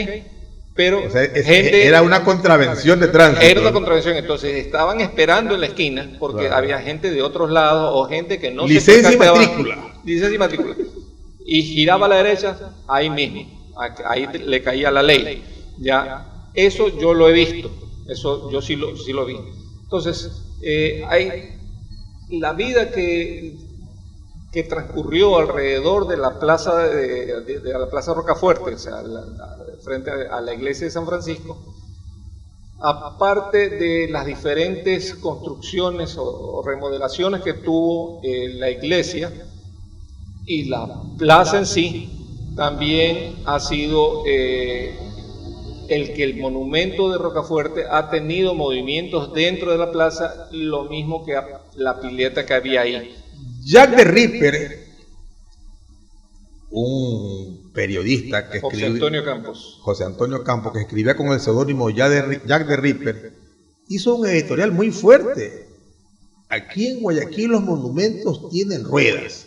Pero o sea, era una contravención de tránsito. Era una contravención, entonces estaban esperando en la esquina porque había gente de otros lados o gente que no licencia y matrícula. Licencia y matrícula. Y giraba a la derecha, ahí mismo. Ahí le caía la ley. ¿Ya? Eso yo lo he visto. Eso yo sí lo vi. Entonces, hay la vida que transcurrió alrededor de la plaza de la plaza Rocafuerte, o sea, frente a la iglesia de San Francisco, aparte de las diferentes construcciones o remodelaciones que tuvo la iglesia y la plaza en sí, también ha sido el que el monumento de Rocafuerte ha tenido movimientos dentro de la plaza, lo mismo que la pileta que había ahí. Jack the Ripper, un periodista que José Antonio Campos, que escribía con el seudónimo Jack the Ripper, hizo un editorial muy fuerte. Aquí en Guayaquil los monumentos tienen ruedas.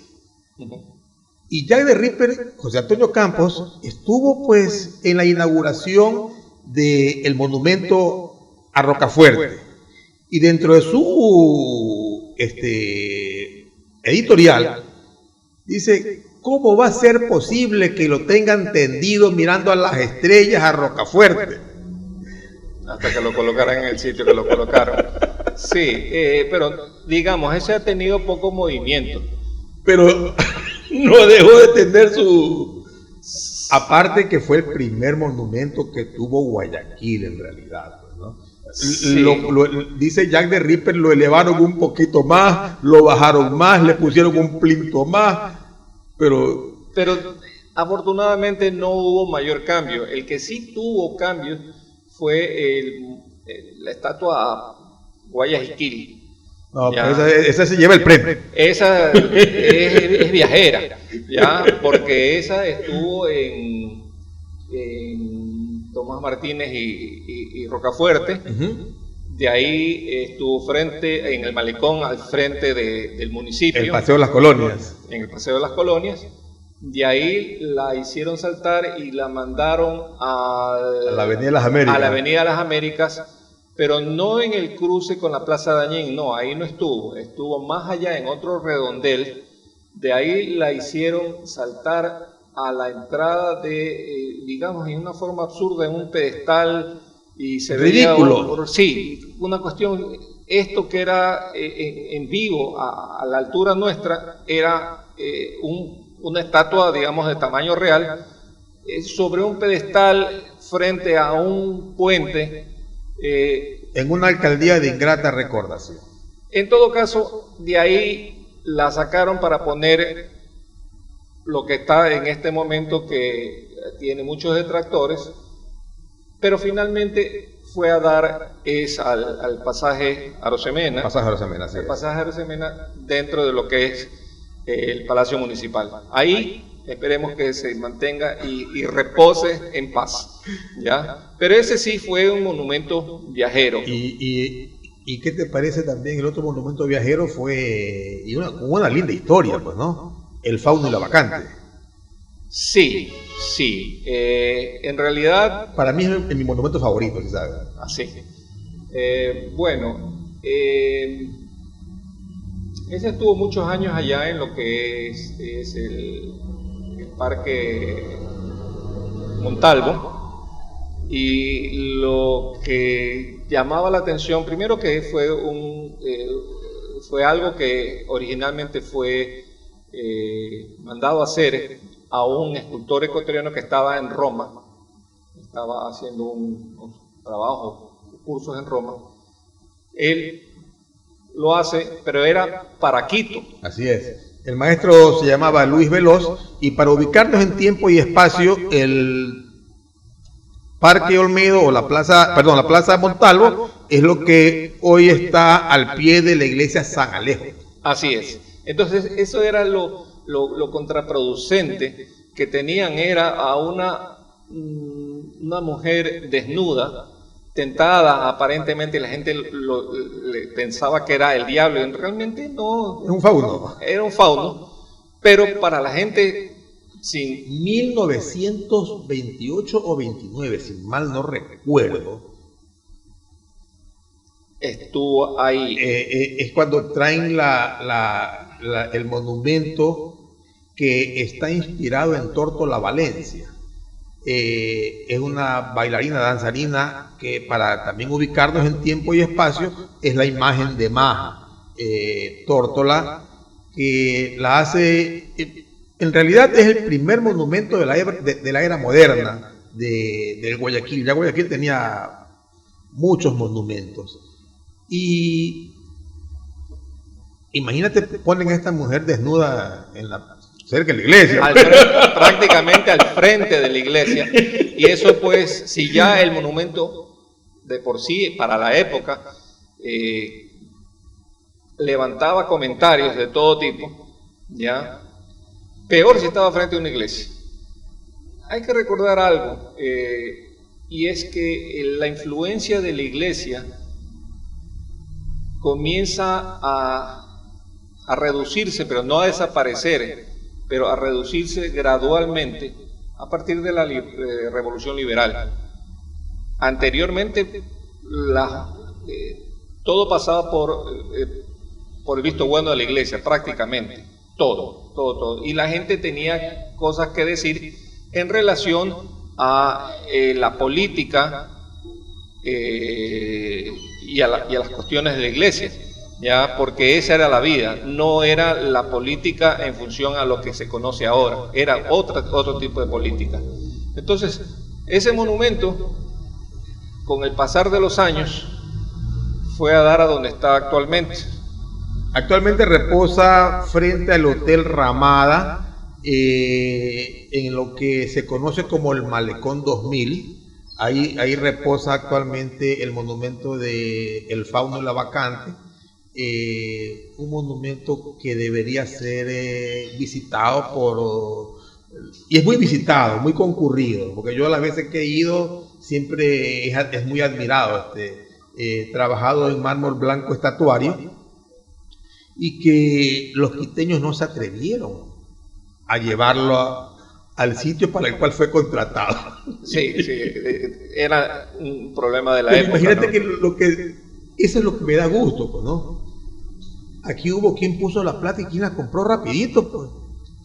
Y Jack the Ripper, José Antonio Campos, estuvo pues en la inauguración del monumento a Rocafuerte. Y dentro de su editorial, dice, ¿cómo va a ser posible que lo tengan tendido mirando a las estrellas a Rocafuerte? Hasta que lo colocaran en el sitio que lo colocaron. Sí, pero digamos, ese ha tenido poco movimiento. Pero no dejó de tener su... Aparte que fue el primer monumento que tuvo Guayaquil en realidad, ¿no? Sí. Dice Jack the Ripper, lo elevaron un poquito más, lo bajaron más, le pusieron un plinto más, pero afortunadamente no hubo mayor cambio. El que sí tuvo cambios fue la estatua Guayaquil. No, pero esa se lleva el premio. Esa es viajera, ¿ya? Porque esa estuvo en Tomás Martínez y Rocafuerte. De ahí estuvo frente, en el malecón, al frente del municipio. El Paseo de las Colonias. En el Paseo de las Colonias. De ahí la hicieron saltar y la mandaron a la Avenida de las Américas. A la Avenida de las Américas, pero no en el cruce con la Plaza Dañín, no, ahí no estuvo. Estuvo más allá, en otro redondel. De ahí la hicieron saltar a la entrada digamos, en una forma absurda, en un pedestal, y se ridículo. Sí, una cuestión, esto que era en vivo, a la altura nuestra, era una estatua, digamos, de tamaño real, sobre un pedestal frente a un puente. En una alcaldía de ingrata recordación. En todo caso, de ahí la sacaron para poner lo que está en este momento, que tiene muchos detractores, pero finalmente fue a dar al pasaje Arosemena. El pasaje Arosemena dentro de lo que es el Palacio Municipal. Ahí esperemos que se mantenga y repose en paz, ¿ya? Pero ese sí fue un monumento viajero. ¿Y qué te parece también el otro monumento viajero? Fue una linda historia, pues, ¿no? El Fauno y la Vacante. Sí. En realidad... Para mí es mi monumento favorito, ¿sí sabes? Así. Bueno, ese estuvo muchos años allá en lo que es el Parque Montalvo, y lo que llamaba la atención, primero que fue algo que originalmente fue mandado a hacer a un escultor ecuatoriano que estaba en Roma, estaba haciendo un trabajo, cursos en Roma. Él lo hace, pero era para Quito. Así es. El maestro se llamaba Luis Veloz, y para ubicarnos en tiempo y espacio, el Parque Olmedo o la Plaza Montalvo es lo que hoy está al pie de la iglesia San Alejo. Así es. Entonces, eso era lo contraproducente que tenían, era a una mujer desnuda, tentada, aparentemente la gente pensaba que era el diablo, y realmente no. Es un fauno. Era un fauno, pero para la gente... Sí. 1928 o 29, si mal no recuerdo. Estuvo ahí. Es cuando traen el monumento que está inspirado en Tórtola Valencia. Es una bailarina, danzarina, que para también ubicarnos en tiempo y espacio, es la imagen de Maja Tórtola, que la hace... En realidad es el primer monumento de la era moderna del Guayaquil. Ya Guayaquil tenía muchos monumentos. Y imagínate, ponen a esta mujer desnuda cerca de la iglesia. Prácticamente al frente de la iglesia. Y eso, pues, si ya el monumento de por sí, para la época, levantaba comentarios de todo tipo, ¿ya? Peor si estaba frente a una iglesia. Hay que recordar algo, y es que la influencia de la iglesia comienza a reducirse, pero no a desaparecer, pero a reducirse gradualmente a partir de la Revolución Liberal. Anteriormente, todo pasaba por el visto bueno de la iglesia, prácticamente. Todo. Y la gente tenía cosas que decir en relación a la política y a las cuestiones de la iglesia, ¿ya? Porque esa era la vida, no era la política en función a lo que se conoce ahora, era otro tipo de política. Entonces, ese monumento, con el pasar de los años, fue a dar a donde está actualmente. Actualmente reposa frente al Hotel Ramada, en lo que se conoce como el Malecón 2000. Ahí reposa actualmente el monumento de El Fauno y la Bacante, un monumento que debería ser visitado y es muy visitado, muy concurrido, porque yo las veces que he ido siempre es muy admirado, trabajado en mármol blanco estatuario, y que los quiteños no se atrevieron a llevarlo al sitio para el cual fue contratado. Sí, era un problema de la época. Imagínate, ¿no? que eso es lo que me da gusto, ¿no? Aquí hubo quien puso la plata y quien la compró rapidito, pues.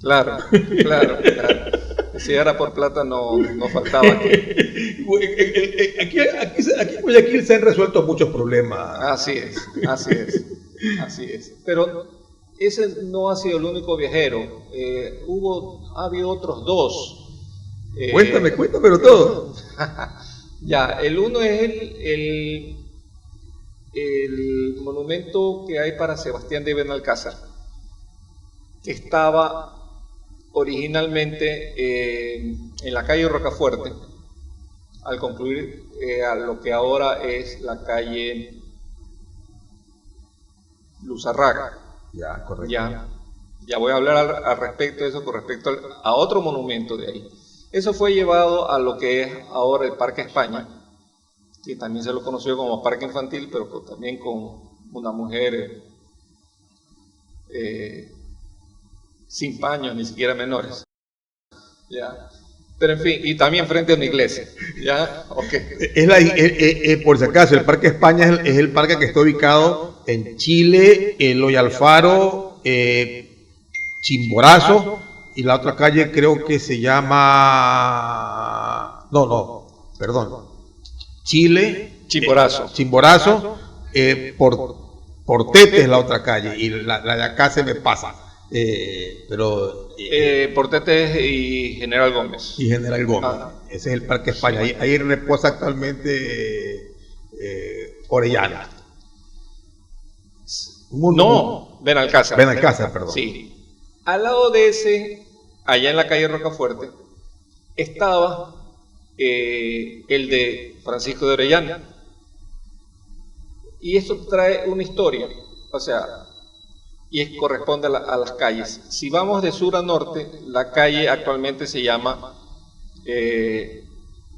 Claro. Si era por plata no faltaba. Aquí en Guayaquil se han resuelto muchos problemas. Así es. Pero ese no ha sido el único viajero. Ha habido otros dos. Cuéntamelo todo. Ya, el uno es el monumento que hay para Sebastián de Benalcázar, que estaba originalmente en la calle Rocafuerte, al concluir a lo que ahora es la calle Luzarraga. Ya, correcto. Ya voy a hablar al respecto de eso, con respecto a otro monumento de ahí. Eso fue llevado a lo que es ahora el Parque España, que también se lo conoció como Parque Infantil, pero también con una mujer sin paños, ni siquiera menores. ¿Ya? Pero en fin, y también frente a una iglesia. ¿Ya? Okay. Por si acaso, el Parque España es el parque que está ubicado en Chile, Eloy Alfaro, Chimborazo, y la otra calle creo que se llama... perdón. Chile, Chimborazo, Portete es la otra calle, y la de acá se me pasa. Portete y General Gómez. Ese es el Parque España. Ahí reposa actualmente Orellana. Benalcázar, perdón. Sí. Al lado de ese, allá en la calle Rocafuerte, estaba el de Francisco de Orellana. Y esto trae una historia, o sea, y corresponde a las calles. Si vamos de sur a norte, la calle actualmente se llama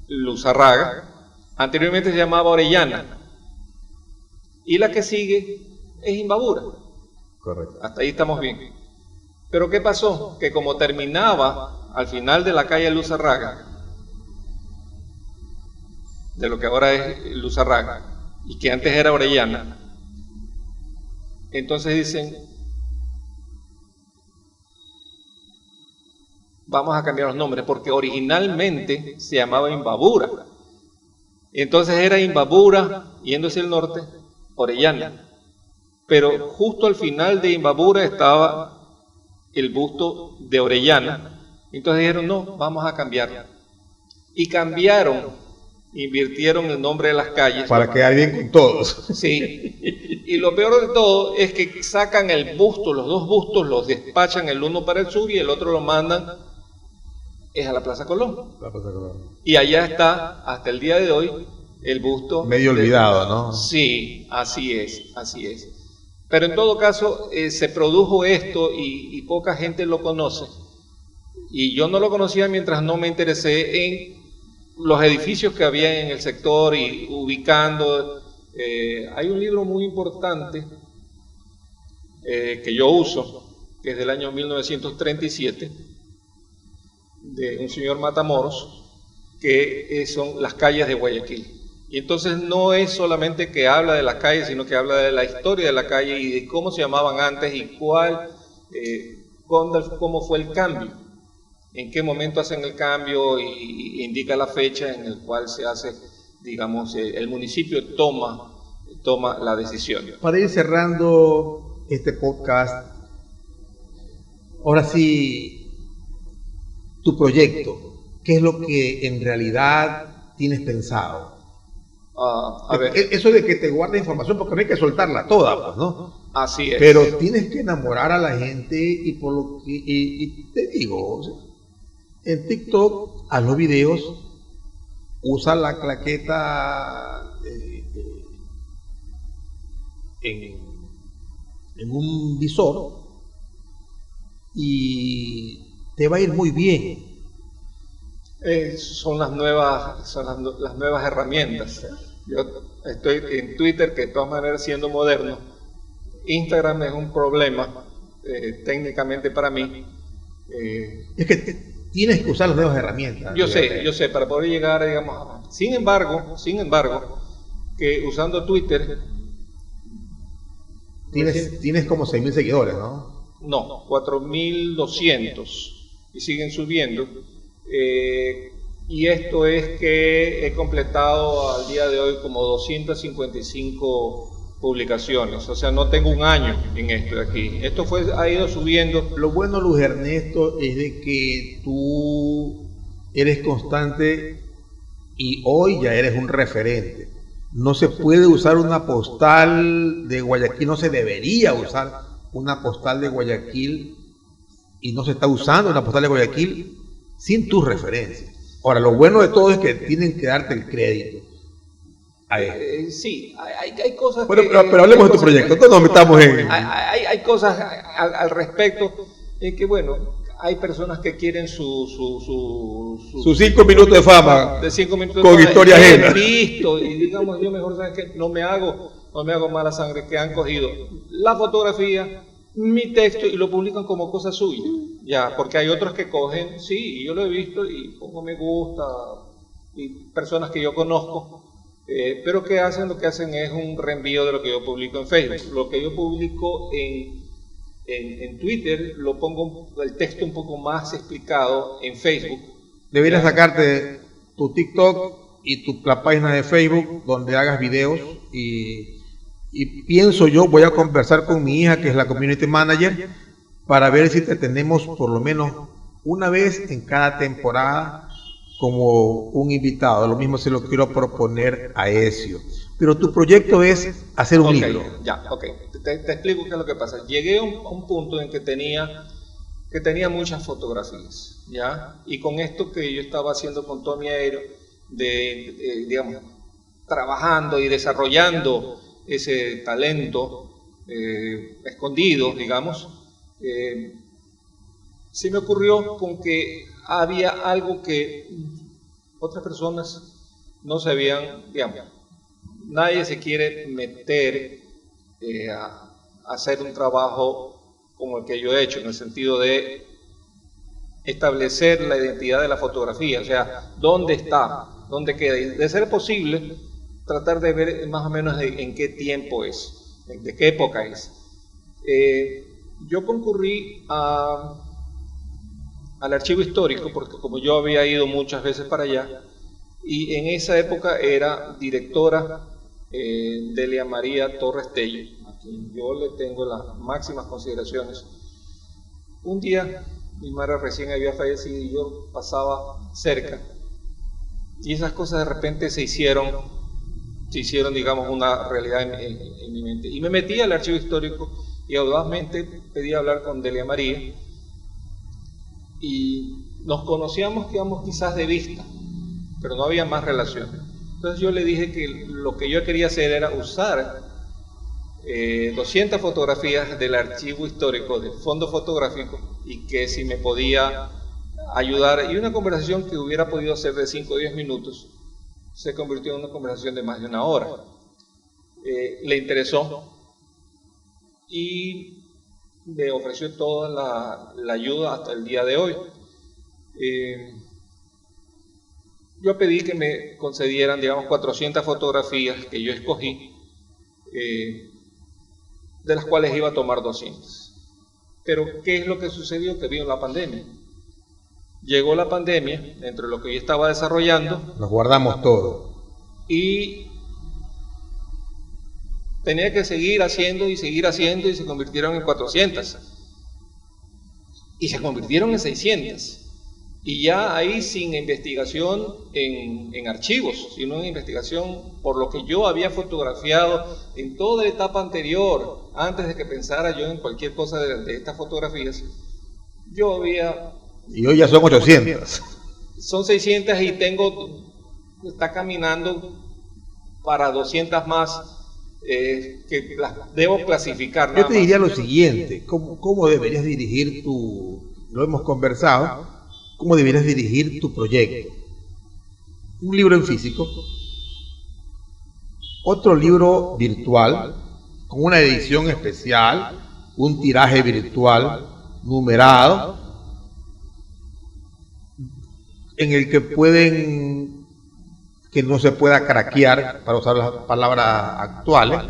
Luzarraga, anteriormente se llamaba Orellana, y la que sigue es Imbabura. Correcto. Hasta ahí estamos bien. Pero ¿qué pasó? Que como terminaba al final de la calle Luzarraga, de lo que ahora es Luzarraga, y que antes era Orellana, entonces dicen, vamos a cambiar los nombres, porque originalmente se llamaba Imbabura. Y entonces era Imbabura, yendo hacia el norte, Orellana. Pero justo al final de Imbabura estaba el busto de Orellana. Entonces dijeron, no, vamos a cambiar. Y cambiaron, invirtieron el nombre de las calles. Para quedar bien con todos. Sí. Y lo peor de todo es que sacan el busto, los dos bustos los despachan, el uno para el sur y el otro lo mandan es a la Plaza Colón. Y allá está, hasta el día de hoy, el busto. Medio olvidado, ¿no? Sí, así es. Pero en todo caso, se produjo esto y poca gente lo conoce. Y yo no lo conocía mientras no me interesé en los edificios que había en el sector y ubicando. Hay un libro muy importante que yo uso, que es del año 1937, de un señor Matamoros, que son las calles de Guayaquil. Y entonces no es solamente que habla de las calles, sino que habla de la historia de la calle y de cómo se llamaban antes y cómo fue el cambio, en qué momento hacen el cambio y indica la fecha en el cual se hace, digamos, el municipio toma la decisión. Para ir cerrando este podcast, ahora sí, tu proyecto, ¿qué es lo que en realidad tienes pensado? A ver. Eso de que te guarda información, porque no hay que soltarla toda, pues, ¿no? Así es. Pero tienes que enamorar a la gente y por lo que y te digo, o sea, en TikTok haz los videos, usa la claqueta en un visor y te va a ir muy bien. Son las nuevas herramientas. Yo estoy en Twitter, que de todas maneras, siendo moderno, Instagram es un problema técnicamente para mí. Es que tienes que usar las nuevas herramientas. Yo sé, para poder llegar, digamos. Sin embargo, que usando Twitter tienes como 6.000 seguidores, ¿no? No, 4.200 y siguen subiendo. Y esto es que he completado al día de hoy como 255 publicaciones, o sea, no tengo un año en esto de aquí. Esto ha ido subiendo. Lo bueno, Luis Ernesto, es de que tú eres constante y hoy ya eres un referente. No se puede usar una postal de Guayaquil, no se debería usar una postal de Guayaquil y no se está usando una postal de Guayaquil sin tus referencias. Ahora, lo bueno de todo es que tienen que darte el crédito. Sí, hay cosas. Bueno, pero hablemos de tu proyecto, no nos metamos en. Hay cosas al respecto, en que, bueno, hay personas que quieren sus 5 minutos de fama. De 5 minutos con de fama, historia ajena. Visto, y digamos, yo mejor, ¿sabes qué? No me hago mala sangre, que han cogido la fotografía, mi texto y lo publican como cosa suya. Ya, porque hay otros que cogen, sí, y yo lo he visto y pongo me gusta, y personas que yo conozco, pero que hacen, lo que hacen es un reenvío de lo que yo publico en Facebook. Lo que yo publico en Twitter, lo pongo el texto un poco más explicado en Facebook. Deberías sacarte tu TikTok y la página de Facebook donde hagas videos y pienso yo, voy a conversar con mi hija que es la community manager para ver si te tenemos por lo menos una vez en cada temporada como un invitado. Lo mismo se lo quiero proponer a Ezio. Pero tu proyecto es hacer un libro. Ya, ok. Te explico qué es lo que pasa. Llegué a un punto en que tenía muchas fotografías, ¿ya? Y con esto que yo estaba haciendo con Tommy Aero, digamos, trabajando y desarrollando ese talento escondido, digamos, se me ocurrió con que había algo que otras personas no sabían, digamos, nadie se quiere meter a hacer un trabajo como el que yo he hecho, en el sentido de establecer la identidad de la fotografía, o sea, dónde está, dónde queda, y de ser posible, tratar de ver más o menos en qué tiempo es, de qué época es. Yo concurrí al archivo histórico, porque como yo había ido muchas veces para allá, y en esa época era directora Delia María Torres Tello, a quien yo le tengo las máximas consideraciones. Un día mi madre recién había fallecido y yo pasaba cerca, y esas cosas de repente se hicieron, digamos, una realidad en mi mente. Y me metí al archivo histórico y audazmente pedí hablar con Delia María, y nos conocíamos, digamos, quizás de vista, pero no había más relación. Entonces yo le dije que lo que yo quería hacer era usar 200 fotografías del archivo histórico, del fondo fotográfico, y que si me podía ayudar, y una conversación que hubiera podido ser de 5 o 10 minutos, se convirtió en una conversación de más de una hora. Le interesó y me ofreció toda la ayuda hasta el día de hoy. Yo pedí que me concedieran, digamos, 400 fotografías que yo escogí, de las cuales iba a tomar 200. Pero, ¿qué es lo que sucedió? Que vino la pandemia. Llegó la pandemia, entre lo que yo estaba desarrollando. Nos guardamos todo. Y tenía que seguir haciendo y se convirtieron en 400. Y se convirtieron en 600. Y ya ahí sin investigación en archivos, sino en investigación por lo que yo había fotografiado en toda la etapa anterior, antes de que pensara yo en cualquier cosa de estas fotografías. Yo había... Y hoy ya son 800. Son 600 y está caminando para 200 más que las debo clasificar. Yo te diría lo siguiente, ¿cómo deberías dirigir lo hemos conversado, cómo deberías dirigir tu proyecto? Un libro en físico, otro libro virtual, con una edición especial, un tiraje virtual, numerado, en el que no se pueda craquear, para usar las palabras actuales,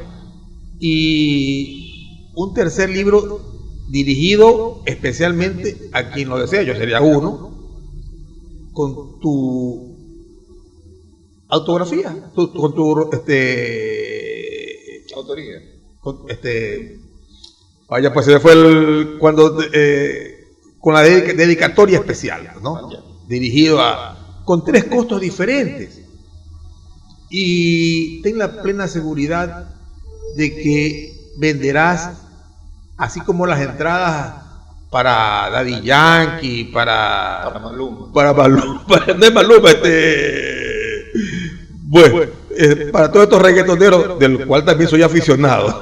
y un tercer libro dirigido especialmente a quien lo desea. Yo sería uno, con tu autografía, con tu autoría. Vaya, pues se me fue con la dedicatoria especial, ¿no? Dirigido con 3 costos diferentes. Y ten la plena seguridad de que venderás, así como las entradas para Daddy Yankee, para Maluma, para todos estos reggaetoneros, del cual también soy aficionado.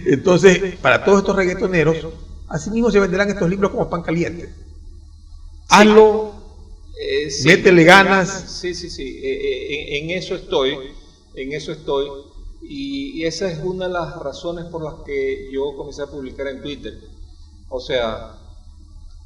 Entonces, para todos estos reggaetoneros, así mismo se venderán estos libros como pan caliente. Hazlo. Sí, métele ganas. Sí. En eso estoy. Y esa es una de las razones por las que yo comencé a publicar en Twitter. O sea,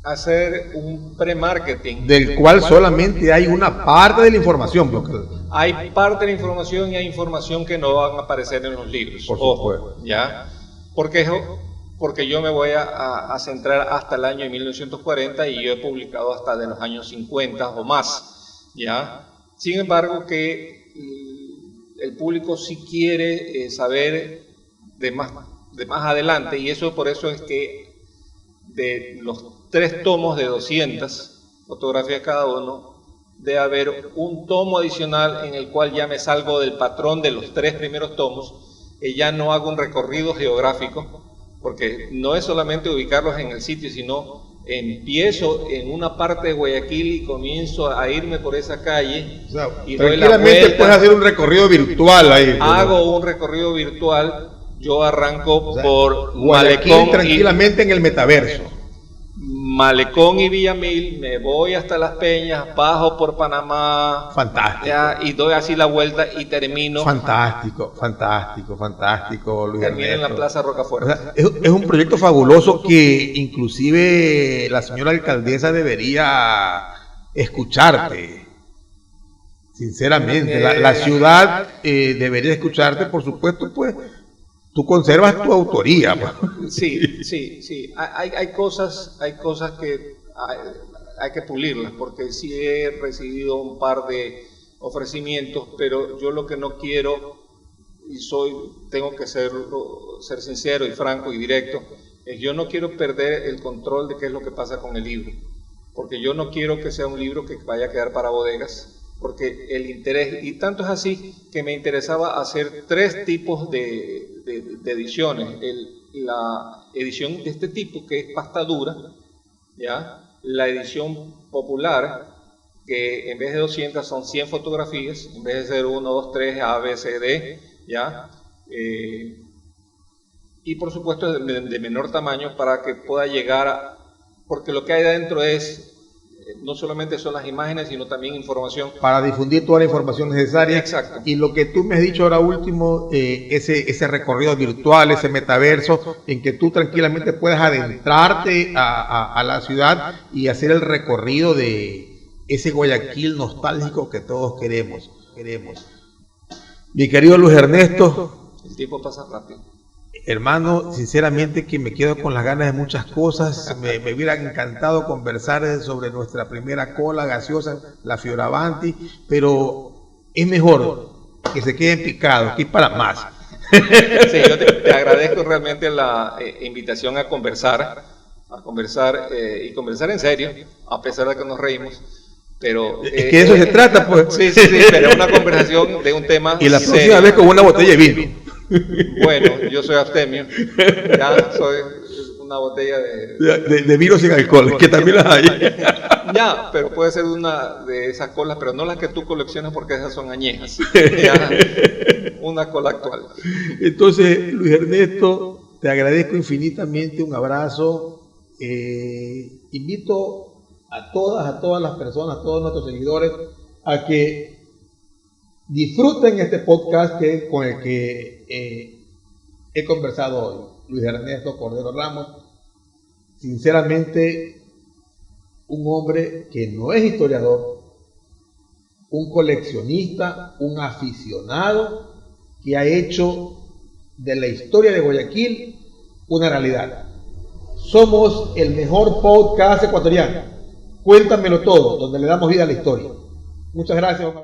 hacer un pre-marketing. Del cual solamente hay una parte de la información. Porque... hay parte de la información y hay información que no van a aparecer en los libros. Por supuesto. ¿Ya? Porque yo me voy a centrar hasta el año 1940 y yo he publicado hasta de los años 50 o más. ¿Ya? Sin embargo, que el público sí quiere saber de más adelante, y por eso es que de los 3 tomos de 200 fotografías cada uno, debe haber un tomo adicional en el cual ya me salgo del patrón de los 3 primeros tomos, y ya no hago un recorrido geográfico, porque no es solamente ubicarlos en el sitio, sino empiezo en una parte de Guayaquil y comienzo a irme por esa calle. O sea, y doy la tranquilamente vuelta, puedes hacer un recorrido virtual ahí. hago un recorrido virtual. Yo arranco por Guayaquil Malecón, tranquilamente en el metaverso. Malecón y Villamil, me voy hasta Las Peñas, bajo por Panamá, Fantástico. ya, y doy así la vuelta y termino. Fantástico, Luis Termino en la Ernesto. Plaza O Rocafuerte. sea, es un proyecto fabuloso que inclusive la señora alcaldesa debería escucharte. Sinceramente, la ciudad debería escucharte, por supuesto, pues tú conservas tu autoría. Pues. Sí. Hay cosas que hay que pulirlas, porque sí he recibido un par de ofrecimientos, pero yo lo que no quiero, y tengo que ser sincero y franco y directo, es yo no quiero perder el control de qué es lo que pasa con el libro, porque yo no quiero que sea un libro que vaya a quedar para bodegas, porque el interés, y tanto es así que me interesaba hacer 3 tipos de ediciones. La edición de este tipo, que es pasta dura, ¿ya? La edición popular, que en vez de 200 son 100 fotografías, en vez de ser 1, 2, 3, A, B, C, D, ¿ya? Y por supuesto de menor tamaño para que pueda llegar porque lo que hay adentro es no solamente son las imágenes, sino también información. Para difundir toda la información necesaria. Exacto. Y lo que tú me has dicho ahora último, ese recorrido virtual, ese metaverso, en que tú tranquilamente puedes adentrarte a la ciudad y hacer el recorrido de ese Guayaquil nostálgico que todos queremos. Mi querido Luis Ernesto. El tiempo pasa rápido. Hermano, sinceramente que me quedo con las ganas de muchas cosas. Me hubiera encantado conversar sobre nuestra primera cola gaseosa, la Fioravanti, pero es mejor que se queden picados, que es para más. Sí, yo te agradezco realmente la invitación a conversar y conversar en serio, a pesar de que nos reímos. Pero, es que de eso se trata, pues. Sí, pero una conversación de un tema y la próxima serio. vez con una botella de vino. Bueno, yo soy abstemio, ya soy una botella de vino sin alcohol, que también las hay. Ya, pero puede ser una de esas colas, pero no las que tú coleccionas porque esas son añejas. Ya, una cola actual. Entonces, Luis Ernesto, te agradezco infinitamente, un abrazo. Invito a todas las personas, a todos nuestros seguidores, a que disfruten este podcast con el que he conversado hoy. Luis Ernesto Cordero Ramos, sinceramente, un hombre que no es historiador, un coleccionista, un aficionado que ha hecho de la historia de Guayaquil una realidad. Somos el mejor podcast ecuatoriano. Cuéntamelo todo, donde le damos vida a la historia. Muchas gracias, Omar.